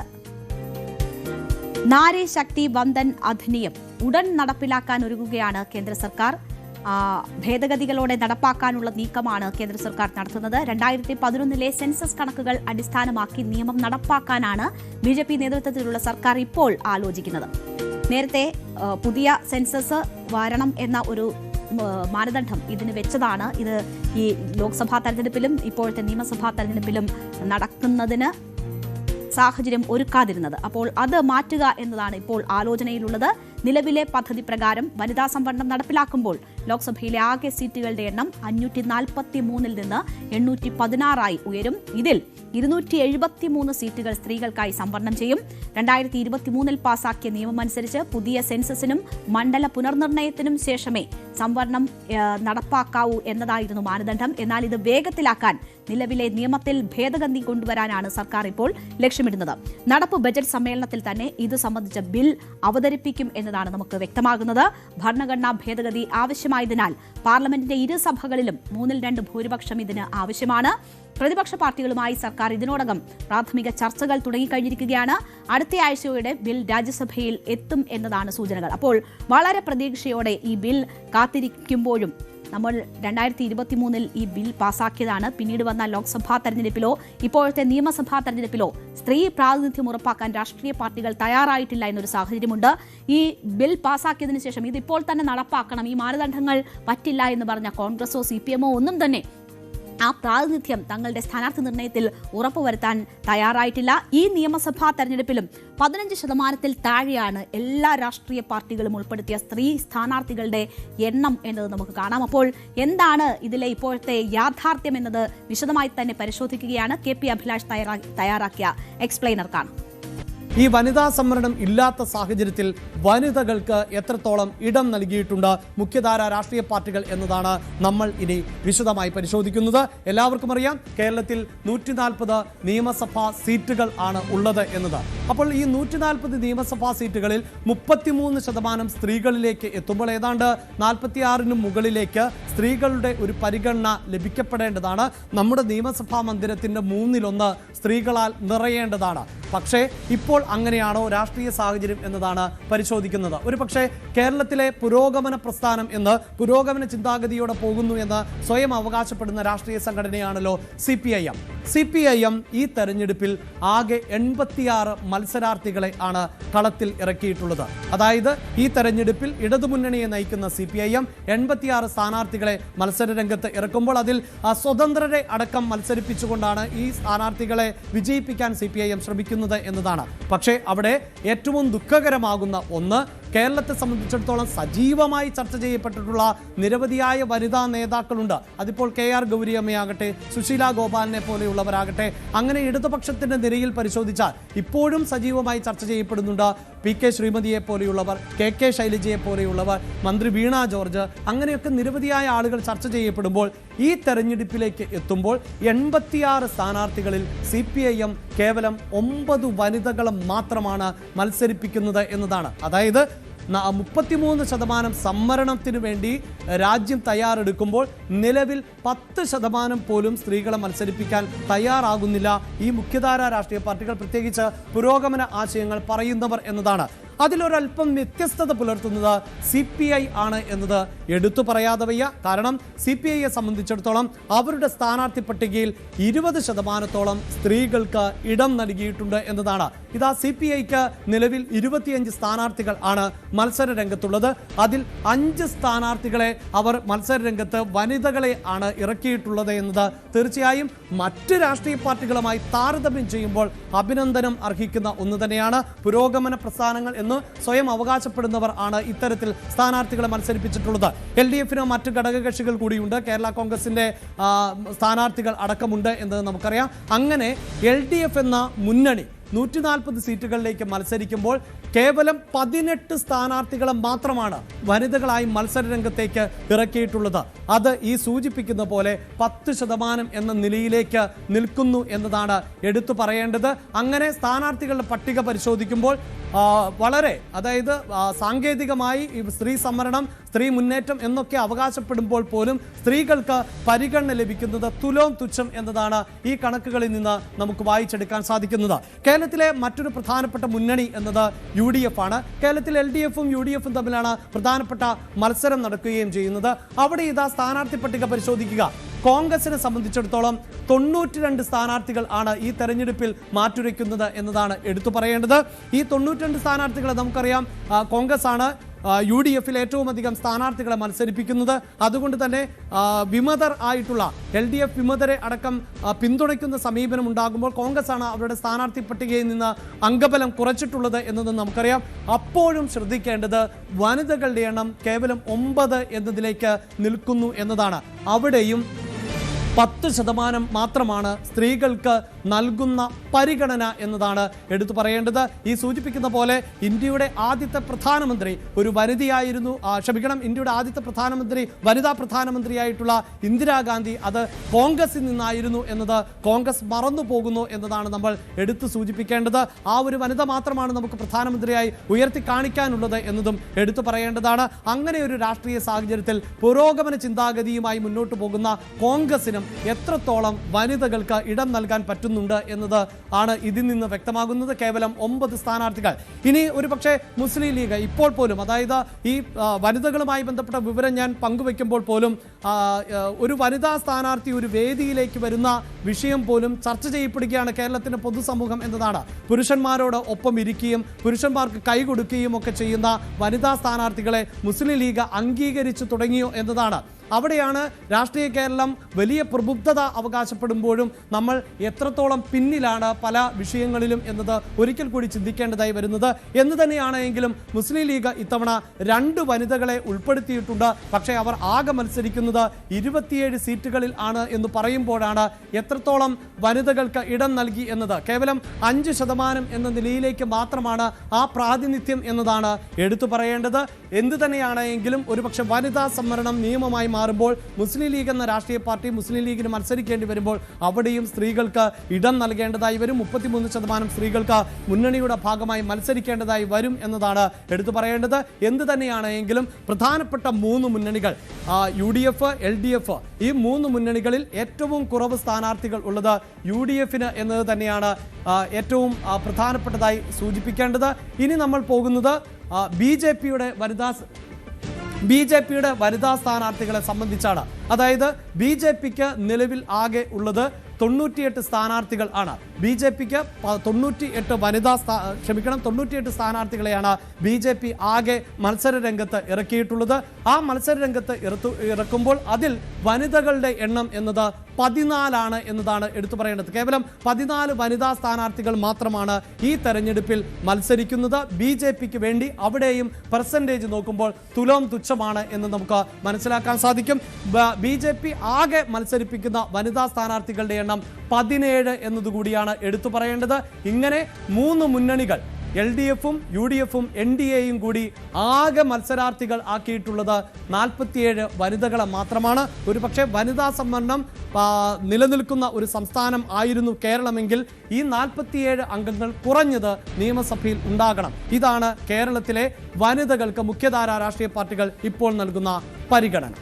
നാരി ശക്തി വന്ദൻ അധിനിയം ഉടൻ നടപ്പിലാക്കാൻ ഒരുങ്ങുകയാണ് കേന്ദ്ര സർക്കാർ. ഭേദഗതികളോടെ നടപ്പാക്കാനുള്ള നീക്കമാണ് കേന്ദ്ര സർക്കാർ നടത്തുന്നത്. 2011 സെൻസസ് കണക്കുകൾ അടിസ്ഥാനമാക്കി നിയമം നടപ്പാക്കാനാണ് BJP നേതൃത്വത്തിലുള്ള സർക്കാർ ഇപ്പോൾ ആലോചിക്കുന്നത്. നേരത്തെ പുതിയ സെൻസസ് വരണം എന്ന ഒരു മാനദണ്ഡം ഇതിന് വെച്ചതാണ് ഇത് ഈ ലോക്സഭാ തെരഞ്ഞെടുപ്പിലും ഇപ്പോഴത്തെ നിയമസഭാ തെരഞ്ഞെടുപ്പിലും നടക്കുന്നതിന് സാഹചര്യം ഒരുക്കാതിരുന്നത്. അപ്പോൾ അത് മാറ്റുക എന്നതാണ് ഇപ്പോൾ ആലോചനയിലുള്ളത്. നിലവിലെ പദ്ധതി പ്രകാരം വനിതാ സംവരണം നടപ്പിലാക്കുമ്പോൾ ലോക്സഭയിലെ ആകെ സീറ്റുകളുടെ എണ്ണം 543 നിന്ന് 816 ഉയരും. ഇതിൽ 273 സീറ്റുകൾ സ്ത്രീകൾക്കായി സംവരണം ചെയ്യും. 2023 പാസാക്കിയ നിയമമനുസരിച്ച് പുതിയ സെൻസസിനും മണ്ഡല പുനർനിർണയത്തിനും ശേഷമേ സംവരണം നടപ്പാക്കാവൂ എന്നതായിരുന്നു മാനദണ്ഡം. എന്നാൽ ഇത് വേഗത്തിലാക്കാൻ നിലവിലെ നിയമത്തിൽ ഭേദഗതി കൊണ്ടുവരാനാണ് സർക്കാർ ഇപ്പോൾ ലക്ഷ്യമിടുന്നത്. നടപ്പ് ബജറ്റ് സമ്മേളനത്തിൽ തന്നെ ഇത് സംബന്ധിച്ച ബിൽ അവതരിപ്പിക്കും എന്നതാണ് നമുക്ക് വ്യക്തമാകുന്നത്. ഭരണഘടനാ ഭേദഗതി ആവശ്യമായതിനാൽ പാർലമെന്റിന്റെ 2 സഭകളിലും 3/2 ഭൂരിപക്ഷം ഇതിന് ആവശ്യമാണ്. പ്രതിപക്ഷ പാർട്ടികളുമായി സർക്കാർ ഇതിനോടകം പ്രാഥമിക ചർച്ചകൾ തുടങ്ങിക്കഴിഞ്ഞിരിക്കുകയാണ്. അടുത്ത ആഴ്ചയോടെ ബിൽ രാജ്യസഭയിൽ എത്തും എന്നതാണ് സൂചനകൾ. അപ്പോൾ വളരെ പ്രതീക്ഷയോടെ ഈ ബിൽ കാത്തിരിക്കുമ്പോഴും നമ്മൾ 2023 ഈ ബിൽ പാസാക്കിയതാണ്. പിന്നീട് വന്ന ലോക്സഭാ തെരഞ്ഞെടുപ്പിലോ ഇപ്പോഴത്തെ നിയമസഭാ തെരഞ്ഞെടുപ്പിലോ സ്ത്രീ പ്രാതിനിധ്യം ഉറപ്പാക്കാൻ രാഷ്ട്രീയ പാർട്ടികൾ തയ്യാറായിട്ടില്ല എന്നൊരു സാഹചര്യമുണ്ട്. ഈ ബിൽ പാസാക്കിയതിനു ശേഷം ഇതിപ്പോൾ തന്നെ നടപ്പാക്കണം, ഈ മാനദണ്ഡങ്ങൾ പറ്റില്ല എന്ന് പറഞ്ഞ കോൺഗ്രസോ CPM ഒന്നും തന്നെ ആ പ്രാതിനിധ്യം തങ്ങളുടെ സ്ഥാനാർത്ഥി നിർണയത്തിൽ ഉറപ്പുവരുത്താൻ തയ്യാറായിട്ടില്ല. ഈ നിയമസഭാ തെരഞ്ഞെടുപ്പിലും 15% താഴെയാണ് എല്ലാ രാഷ്ട്രീയ പാർട്ടികളും ഉൾപ്പെടുത്തിയ സ്ത്രീ സ്ഥാനാർത്ഥികളുടെ എണ്ണം എന്നത് നമുക്ക് കാണാം. അപ്പോൾ എന്താണ് ഇതിലെ ഇപ്പോഴത്തെ യാഥാർത്ഥ്യം എന്നത് വിശദമായി തന്നെ പരിശോധിക്കുകയാണ് KP അഭിലാഷ് തയ്യാറാക്കിയ എക്സ്പ്ലെയിനർ കാണാം. ഈ വനിതാ സംവരണം ഇല്ലാത്ത സാഹചര്യത്തിൽ വനിതകൾക്ക് എത്രത്തോളം ഇടം നൽകിയിട്ടുണ്ട് മുഖ്യധാര രാഷ്ട്രീയ പാർട്ടികൾ എന്നതാണ് നമ്മൾ ഇനി വിശദമായി പരിശോധിക്കുന്നത്. എല്ലാവർക്കും അറിയാം, കേരളത്തിൽ 140 നിയമസഭാ സീറ്റുകൾ ആണ് ഉള്ളത് എന്നത്. അപ്പോൾ ഈ 140 നിയമസഭാ സീറ്റുകളിൽ 33% സ്ത്രീകളിലേക്ക് എത്തുമ്പോൾ ഏതാണ്ട് 46-നും മുകളിലേക്ക് സ്ത്രീകളുടെ ഒരു പരിഗണന ലഭിക്കപ്പെടേണ്ടതാണ്. നമ്മുടെ നിയമസഭാ മന്ദിരത്തിന്റെ 1/3 സ്ത്രീകളാൽ നിറയേണ്ടതാണ്. പക്ഷേ ഇപ്പോൾ അങ്ങനെയാണോ രാഷ്ട്രീയ സാഹചര്യം എന്നതാണ് പരിശോധിക്കുന്നത്. ഒരു പക്ഷേ കേരളത്തിലെ പുരോഗമന പ്രസ്ഥാനം എന്ന് പുരോഗമന ചിന്താഗതിയോടെ പോകുന്നു എന്ന് സ്വയം അവകാശപ്പെടുന്ന രാഷ്ട്രീയ സംഘടനയാണല്ലോ CPIM. ഈ തെരഞ്ഞെടുപ്പിൽ ആകെ 86 മത്സരാർത്ഥികളെ ആണ് കളത്തിൽ ഇറക്കിയിട്ടുള്ളത്. അതായത് ഈ തെരഞ്ഞെടുപ്പിൽ ഇടതുമുന്നണിയെ നയിക്കുന്ന CPIM 86 സ്ഥാനാർത്ഥികളെ മത്സര രംഗത്ത് ഇറക്കുമ്പോൾ അതിൽ സ്വതന്ത്രരെ അടക്കം മത്സരിപ്പിച്ചുകൊണ്ടാണ് ഈ സ്ഥാനാർത്ഥികളെ വിജയിപ്പിക്കാൻ CPIM ശ്രമിക്കുന്നത് എന്നതാണ്. പക്ഷേ അവിടെ ഏറ്റവും ദുഃഖകരമാകുന്ന ഒന്ന്, കേരളത്തെ സംബന്ധിച്ചിടത്തോളം സജീവമായി ചർച്ച ചെയ്യപ്പെട്ടിട്ടുള്ള നിരവധിയായ വനിതാ നേതാക്കളുണ്ട്. അതിപ്പോൾ KR ഗൗരിയമ്മയാകട്ടെ, സുശീല ഗോപാലിനെ പോലെയുള്ളവരാകട്ടെ, അങ്ങനെ ഇടതുപക്ഷത്തിന്റെ നിരയിൽ പരിശോധിച്ചാൽ ഇപ്പോഴും സജീവമായി ചർച്ച ചെയ്യപ്പെടുന്നുണ്ട്. PK ശ്രീമതിയെ പോലെയുള്ളവർ, KK ശൈലജയെ പോലെയുള്ളവർ, മന്ത്രി വീണ ജോർജ്, അങ്ങനെയൊക്കെ നിരവധിയായ ആളുകൾ ചർച്ച ചെയ്യപ്പെടുമ്പോൾ ഈ തെരഞ്ഞെടുപ്പിലേക്ക് എത്തുമ്പോൾ 86 സ്ഥാനാർത്ഥികളിൽ CPIM കേവലം 9 വനിതകളെ മാത്രമാണ് മത്സരിപ്പിക്കുന്നത് എന്നതാണ്. അതായത് 33% സംവരണത്തിന് വേണ്ടി രാജ്യം തയ്യാറെടുക്കുമ്പോൾ നിലവിൽ 10% പോലും സ്ത്രീകളെ മത്സരിപ്പിക്കാൻ തയ്യാറാകുന്നില്ല ഈ മുഖ്യധാര രാഷ്ട്രീയ പാർട്ടികൾ, പ്രത്യേകിച്ച് പുരോഗമന ആശയങ്ങൾ പറയുന്നവർ എന്നതാണ്. അതിലൊരൽപ്പം വ്യത്യസ്തത പുലർത്തുന്നത് CPI ആണ് എന്നത് എടുത്തു പറയാതെ വയ്യ. കാരണം CPIയെ സംബന്ധിച്ചിടത്തോളം അവരുടെ സ്ഥാനാർത്ഥി പട്ടികയിൽ 20% സ്ത്രീകൾക്ക് ഇടം നൽകിയിട്ടുണ്ട് എന്നതാണ്. ഇതാ CPIക്ക് നിലവിൽ 25 സ്ഥാനാർത്ഥികൾ ആണ് മത്സര രംഗത്തുള്ളത്. അതിൽ 5 സ്ഥാനാർത്ഥികളെ അവർ മത്സര രംഗത്ത് വനിതകളെ ആണ് ഇറക്കിയിട്ടുള്ളത് എന്നത് തീർച്ചയായും മറ്റ് രാഷ്ട്രീയ പാർട്ടികളുമായി താരതമ്യം ചെയ്യുമ്പോൾ അഭിനന്ദനം അർഹിക്കുന്ന ഒന്ന് തന്നെയാണ്. പുരോഗമന പ്രസ്ഥാനങ്ങൾ എന്ന് സ്വയം അവകാശപ്പെടുന്നവർ ആണ് ഇത്തരത്തിൽ സ്ഥാനാർത്ഥികളെ മത്സരിപ്പിച്ചിട്ടുള്ളത്. LDFന് മറ്റ് ഘടകകക്ഷികൾ കൂടിയുണ്ട്. കേരള കോൺഗ്രസിന്റെ സ്ഥാനാർത്ഥികൾ അടക്കമുണ്ട് എന്ന് നമുക്കറിയാം. അങ്ങനെ LDF എന്ന മുന്നണി 140 സീറ്റുകളിലേക്ക് മത്സരിക്കുമ്പോൾ കേവലം 18 സ്ഥാനാർത്ഥികളെ മാത്രമാണ് വനിതകളായി മത്സര രംഗത്തേക്ക് ഇറക്കിയിട്ടുള്ളത്. അത് ഈ സൂചിപ്പിക്കുന്ന പോലെ 10% എന്ന നിലയിലേക്ക് നിൽക്കുന്നു എന്നതാണ് എടുത്തു പറയേണ്ടത്. അങ്ങനെ സ്ഥാനാർത്ഥികളുടെ പട്ടിക പരിശോധിക്കുമ്പോൾ വളരെ, അതായത് സാങ്കേതികമായി സ്ത്രീ സംവരണം, സ്ത്രീ മുന്നേറ്റം എന്നൊക്കെ അവകാശപ്പെടുമ്പോൾ പോലും സ്ത്രീകൾക്ക് പരിഗണന ലഭിക്കുന്നത് തുലോം തുച്ഛം എന്നതാണ് ഈ കണക്കുകളിൽ നിന്ന് നമുക്ക് വായിച്ചെടുക്കാൻ സാധിക്കുന്നത്. കേരളത്തിലെ മറ്റൊരു പ്രധാനപ്പെട്ട മുന്നണി എന്നത് UDF ആണ്. കേരളത്തിൽ LDFും UDFും തമ്മിലാണ് പ്രധാനപ്പെട്ട മത്സരം നടക്കുകയും ചെയ്യുന്നത്. അവിടെ ഇതാ സ്ഥാനാർത്ഥി പട്ടിക പരിശോധിക്കുക. കോൺഗ്രസിനെ സംബന്ധിച്ചിടത്തോളം 92 സ്ഥാനാർത്ഥികൾ ആണ് ഈ തെരഞ്ഞെടുപ്പിൽ മാറ്റുരയ്ക്കുന്നത് എന്നതാണ് എടുത്തു പറയേണ്ടത്. ഈ 92 സ്ഥാനാർത്ഥികളെ നമുക്കറിയാം കോൺഗ്രസ് ആണ് UDFിൽ ഏറ്റവും അധികം സ്ഥാനാർത്ഥികളെ മത്സരിപ്പിക്കുന്നത്. അതുകൊണ്ട് തന്നെ വിമതർ ആയിട്ടുള്ള LDF വിമതരെ അടക്കം പിന്തുണയ്ക്കുന്ന സമീപനം ഉണ്ടാകുമ്പോൾ കോൺഗ്രസ് ആണ് അവരുടെ സ്ഥാനാർത്ഥി പട്ടികയിൽ നിന്ന് അംഗബലം കുറച്ചിട്ടുള്ളത് എന്നതും നമുക്കറിയാം. അപ്പോഴും ശ്രദ്ധിക്കേണ്ടത് വനിതകളുടെ എണ്ണം കേവലം 9 എന്നതിലേക്ക് നിൽക്കുന്നു എന്നതാണ്. അവിടെയും 10% മാത്രമാണ് സ്ത്രീകൾക്ക് നൽകുന്ന പരിഗണന എന്നതാണ് എടുത്തു പറയേണ്ടത്. ഈ സൂചിപ്പിക്കുന്ന പോലെ ഇന്ത്യയുടെ ആദ്യത്തെ പ്രധാനമന്ത്രി ഒരു വനിതയായിരുന്നു. ഇന്ത്യയുടെ ആദ്യത്തെ പ്രധാനമന്ത്രി, വനിതാ പ്രധാനമന്ത്രിയായിട്ടുള്ള ഇന്ദിരാഗാന്ധി അത് കോൺഗ്രസിൽ നിന്നായിരുന്നു എന്നത് കോൺഗ്രസ് മറന്നു പോകുന്നു എന്നതാണ് നമ്മൾ എടുത്തു സൂചിപ്പിക്കേണ്ടത്. ആ ഒരു വനിത മാത്രമാണ് നമുക്ക് പ്രധാനമന്ത്രിയായി ഉയർത്തി കാണിക്കാനുള്ളത് എന്നതും എടുത്തു പറയേണ്ടതാണ്. അങ്ങനെ ഒരു രാഷ്ട്രീയ സാഹചര്യത്തിൽ പുരോഗമന ചിന്താഗതിയുമായി മുന്നോട്ട് പോകുന്ന കോൺഗ്രസിനും എത്രത്തോളം വനിതകൾക്ക് ഇടം നൽകാൻ പറ്റുന്നുണ്ട് എന്നത് ആണ് ഇതിൽ നിന്ന് വ്യക്തമാകുന്നത്. കേവലം 9 സ്ഥാനാർത്ഥികൾ. ഇനി ഒരുപക്ഷെ മുസ്ലിം ലീഗ് ഇപ്പോൾ പോലും, അതായത് ഈ വനിതകളുമായി ബന്ധപ്പെട്ട വിവരം ഞാൻ പങ്കുവെക്കുമ്പോൾ പോലും ഒരു വനിതാ സ്ഥാനാർത്ഥി ഒരു വേദിയിലേക്ക് വരുന്ന വിഷയം പോലും ചർച്ച ചെയ്യപ്പെടുകയാണ് കേരളത്തിന്റെ പൊതുസമൂഹം എന്നതാണ്. പുരുഷന്മാരോട് ഒപ്പം ഇരിക്കുകയും പുരുഷന്മാർക്ക് കൈ കൊടുക്കുകയും ഒക്കെ ചെയ്യുന്ന വനിതാ സ്ഥാനാർത്ഥികളെ മുസ്ലിം ലീഗ് അംഗീകരിച്ചു തുടങ്ങിയോ എന്നതാണ്. അവിടെയാണ് രാഷ്ട്രീയ കേരളം വലിയ പ്രബുദ്ധത അവകാശപ്പെടുമ്പോഴും നമ്മൾ എത്രത്തോളം പിന്നിലാണ് പല വിഷയങ്ങളിലും എന്നത് ഒരിക്കൽ കൂടി ചിന്തിക്കേണ്ടതായി വരുന്നത് എന്ന് തന്നെയാണ്. എങ്കിലും മുസ്ലിം ലീഗ് ഇത്തവണ 2 വനിതകളെ ഉൾപ്പെടുത്തിയിട്ടുണ്ട്. പക്ഷേ അവർ ആകെ മത്സരിക്കുന്നത് 27 സീറ്റുകളിൽ ആണ് എന്ന് പറയുമ്പോഴാണ് എത്രത്തോളം വനിതകൾക്ക് ഇടം നൽകി എന്നത്. കേവലം 5% എന്ന നിലയിലേക്ക് മാത്രമാണ് ആ പ്രാതിനിധ്യം എന്നതാണ് എടുത്തു പറയേണ്ടത്. എന്ത് തന്നെയാണ് എങ്കിലും ഒരുപക്ഷെ വനിതാ സംവരണം നിയമമായി മാറുമ്പോൾ മുസ്ലിം ലീഗ് എന്ന രാഷ്ട്രീയ പാർട്ടി മുസ്ലിം ലീഗിന് മത്സരിക്കേണ്ടി വരുമ്പോൾ അവിടെയും സ്ത്രീകൾക്ക് ഇടം നൽകേണ്ടതായി വരും. 33% സ്ത്രീകൾക്ക് മുന്നണിയുടെ ഭാഗമായി മത്സരിക്കേണ്ടതായി വരും എന്നതാണ് എടുത്തു പറയേണ്ടത്. എന്ത് തന്നെയാണ് എങ്കിലും പ്രധാനപ്പെട്ട 3 മുന്നണികൾ UDF, LDF ഈ 3 മുന്നണികളിൽ ഏറ്റവും കുറവ് സ്ഥാനാർത്ഥികൾ ഉള്ളത് UDF-ന് എന്നത് തന്നെയാണ് ഏറ്റവും പ്രധാനപ്പെട്ടതായി സൂചിപ്പിക്കേണ്ടത്. ഇനി നമ്മൾ പോകുന്നത് BJP-യുടെ വനിതാ സ്ഥാനാർത്ഥികളെ സംബന്ധിച്ചാണ്. അതായത് BJP-ക്ക് നിലവിൽ ആകെ ഉള്ളത് 98 സ്ഥാനാർത്ഥികൾ ആണ്. BJP-ക്ക് 98 സ്ഥാനാർത്ഥികളെയാണ് BJP ആകെ മത്സര രംഗത്ത് ഇറക്കിയിട്ടുള്ളത്. ആ മത്സര രംഗത്ത് ഇറക്കുമ്പോൾ അതിൽ വനിതകളുടെ എണ്ണം എന്നത് 14 എന്നതാണ് എടുത്തു പറയേണ്ടത്. കേവലം 14 വനിതാ സ്ഥാനാർത്ഥികൾ മാത്രമാണ് ഈ തെരഞ്ഞെടുപ്പിൽ മത്സരിക്കുന്നത്. BJP-ക്ക് വേണ്ടി അവിടെയും പെർസെൻറ്റേജ് നോക്കുമ്പോൾ തുലോം തുച്ഛമാണ് എന്ന് നമുക്ക് മനസ്സിലാക്കാൻ സാധിക്കും. BJP ആകെ മത്സരിപ്പിക്കുന്ന വനിതാ സ്ഥാനാർത്ഥികളുടെ എണ്ണം 17 എന്നതുകൂടിയാണ് എടുത്തു പറയേണ്ടത്. ഇങ്ങനെ 3 മുന്നണികൾ LDF-ഉം UDF-ഉം NDA-യും കൂടി ആകെ മത്സരാർത്ഥികൾ ആക്കിയിട്ടുള്ളത് 47 വനിതകളെ മാത്രമാണ്. ഒരുപക്ഷെ വനിതാ സംവരണം നിലനിൽക്കുന്ന ഒരു സംസ്ഥാനം ആയിരുന്നു കേരളമെങ്കിൽ ഈ 47 അംഗങ്ങൾ കുറഞ്ഞത് നിയമസഭയിൽ ഉണ്ടാകണം. ഇതാണ് കേരളത്തിലെ വനിതകൾക്ക് മുഖ്യധാരാ രാഷ്ട്രീയ പാർട്ടികൾ ഇപ്പോൾ നൽകുന്ന പരിഗണന.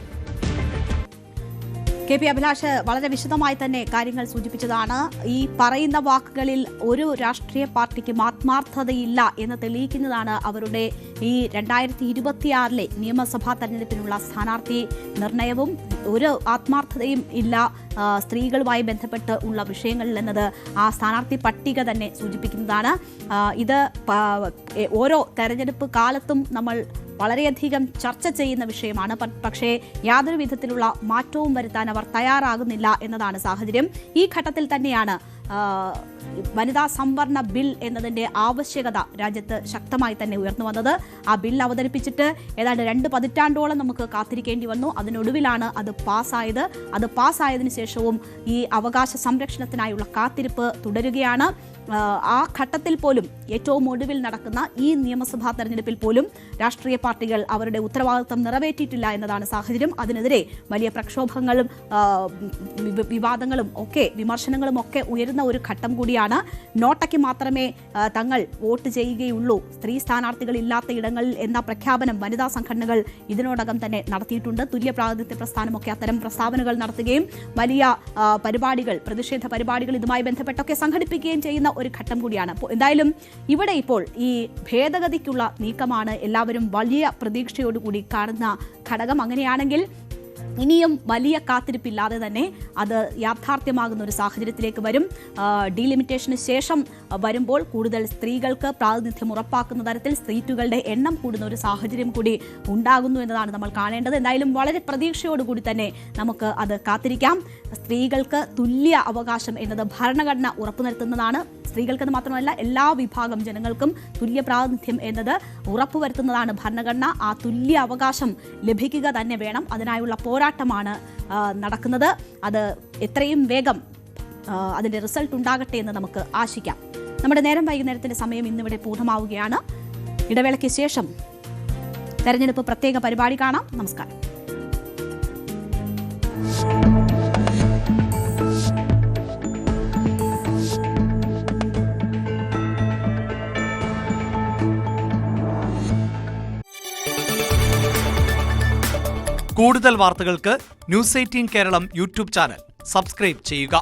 KP അഭിലാഷ് വളരെ വിശദമായി തന്നെ കാര്യങ്ങൾ സൂചിപ്പിച്ചതാണ്. ഈ പറയുന്ന വാക്കുകളിൽ ഒരു രാഷ്ട്രീയ പാർട്ടിക്കും ആത്മാർത്ഥതയില്ല എന്ന് തെളിയിക്കുന്നതാണ് അവരുടെ ഈ 2026 നിയമസഭാ തെരഞ്ഞെടുപ്പിനുള്ള സ്ഥാനാർത്ഥി നിർണയവും. ഒരു ആത്മാർത്ഥതയും ഇല്ല സ്ത്രീകളുമായി ബന്ധപ്പെട്ട് ഉള്ള വിഷയങ്ങളിൽ എന്നത് ആ സ്ഥാനാർത്ഥി പട്ടിക തന്നെ സൂചിപ്പിക്കുന്നതാണ്. ഇത് ഓരോ തെരഞ്ഞെടുപ്പ് കാലത്തും നമ്മൾ വളരെയധികം ചർച്ച ചെയ്യുന്ന വിഷയമാണ്. പക്ഷേ യാതൊരു വിധത്തിലുള്ള മാറ്റവും വരുത്താൻ അവർ തയ്യാറാകുന്നില്ല എന്നതാണ് സാഹചര്യം. ഈ ഘട്ടത്തിൽ തന്നെയാണ് വനിതാ സംവരണ ബിൽ എന്നതിൻ്റെ ആവശ്യകത രാജ്യത്ത് ശക്തമായി തന്നെ ഉയർന്നു വന്നത്. ആ ബിൽ അവതരിപ്പിച്ചിട്ട് ഏതാണ്ട് 2 പതിറ്റാണ്ടോളം നമുക്ക് കാത്തിരിക്കേണ്ടി വന്നു. അതിനൊടുവിലാണ് അത് പാസ്സായത്. അത് പാസ്സായതിനു ശേഷവും ഈ അവകാശ സംരക്ഷണത്തിനായുള്ള കാത്തിരിപ്പ് തുടരുകയാണ്. ആ ഘട്ടത്തിൽ പോലും ഏറ്റവും ഒടുവിൽ നടക്കുന്ന ഈ നിയമസഭാ തെരഞ്ഞെടുപ്പിൽ പോലും രാഷ്ട്രീയ പാർട്ടികൾ അവരുടെ ഉത്തരവാദിത്വം നിറവേറ്റിയിട്ടില്ല എന്നതാണ് സാഹചര്യം. അതിനെതിരെ വലിയ പ്രക്ഷോഭങ്ങളും വിവാദങ്ങളും ഒക്കെ വിമർശനങ്ങളും ഒക്കെ ഉയരുന്ന ഒരു ഘട്ടം കൂടിയാണ്. നോട്ടയ്ക്ക് മാത്രമേ തങ്ങൾ വോട്ട് ചെയ്യുകയുള്ളൂ, സ്ത്രീ സ്ഥാനാർത്ഥികൾ ഇല്ലാത്ത ഇടങ്ങളിൽ എന്ന പ്രഖ്യാപനം വനിതാ സംഘടനകൾ ഇതിനോടകം തന്നെ നടത്തിയിട്ടുണ്ട്. തുല്യ പ്രാതിനിധ്യ പ്രസ്ഥാനമൊക്കെ അത്തരം പ്രസ്താവനകൾ നടത്തുകയും വലിയ പരിപാടികൾ, പ്രതിഷേധ പരിപാടികൾ ഇതുമായി ബന്ധപ്പെട്ടൊക്കെ സംഘടിപ്പിക്കുകയും ചെയ്യുന്ന ഒരു ഘട്ടം കൂടിയാണ്. എന്തായാലും ഇവിടെ ഇപ്പോൾ ഈ ഭേദഗതിക്കുള്ള നീക്കമാണ് എല്ലാവരും വലിയ പ്രതീക്ഷയോടുകൂടി കാണുന്ന ഘടകം. അങ്ങനെയാണെങ്കിൽ ഇനിയും വലിയ കാത്തിരിപ്പില്ലാതെ തന്നെ അത് യാഥാർത്ഥ്യമാകുന്ന ഒരു സാഹചര്യത്തിലേക്ക് വരും. ഡീലിമിറ്റേഷന് ശേഷം വരുമ്പോൾ കൂടുതൽ സ്ത്രീകൾക്ക് പ്രാതിനിധ്യം ഉറപ്പാക്കുന്ന തരത്തിൽ സീറ്റുകളുടെ എണ്ണം കൂടുന്ന ഒരു സാഹചര്യം കൂടി ഉണ്ടാകുന്നു എന്നതാണ് നമ്മൾ കാണേണ്ടത്. എന്തായാലും വളരെ പ്രതീക്ഷയോടുകൂടി തന്നെ നമുക്ക് അത് കാത്തിരിക്കാം. സ്ത്രീകൾക്ക് തുല്യ അവകാശം എന്നത് ഭരണഘടന ഉറപ്പുവരുത്തുന്നതാണ്. സ്ത്രീകൾക്കെന്ന് മാത്രമല്ല എല്ലാ വിഭാഗം ജനങ്ങൾക്കും തുല്യ പ്രാതിനിധ്യം എന്നത് ഉറപ്പുവരുത്തുന്നതാണ് ഭരണഘടന. ആ തുല്യ അവകാശം ലഭിക്കുക തന്നെ വേണം. അതിനായുള്ള പോരാട്ടമാണ് നടക്കുന്നത്. അത് എത്രയും വേഗം അതിൻ്റെ റിസൾട്ട് ഉണ്ടാകട്ടെ എന്ന് നമുക്ക് ആശിക്കാം. നമ്മുടെ നേരം വൈകുന്നേരത്തിൻ്റെ സമയം ഇന്നിവിടെ പൂർണ്ണമാവുകയാണ്. ഇടവേളയ്ക്ക് ശേഷം തെരഞ്ഞെടുപ്പ് പ്രത്യേക പരിപാടി കാണാം. നമസ്കാരം. കൂടുതൽ വാർത്തകൾക്ക് News 18 Keralam YouTube channel subscribe ചെയ്യുക.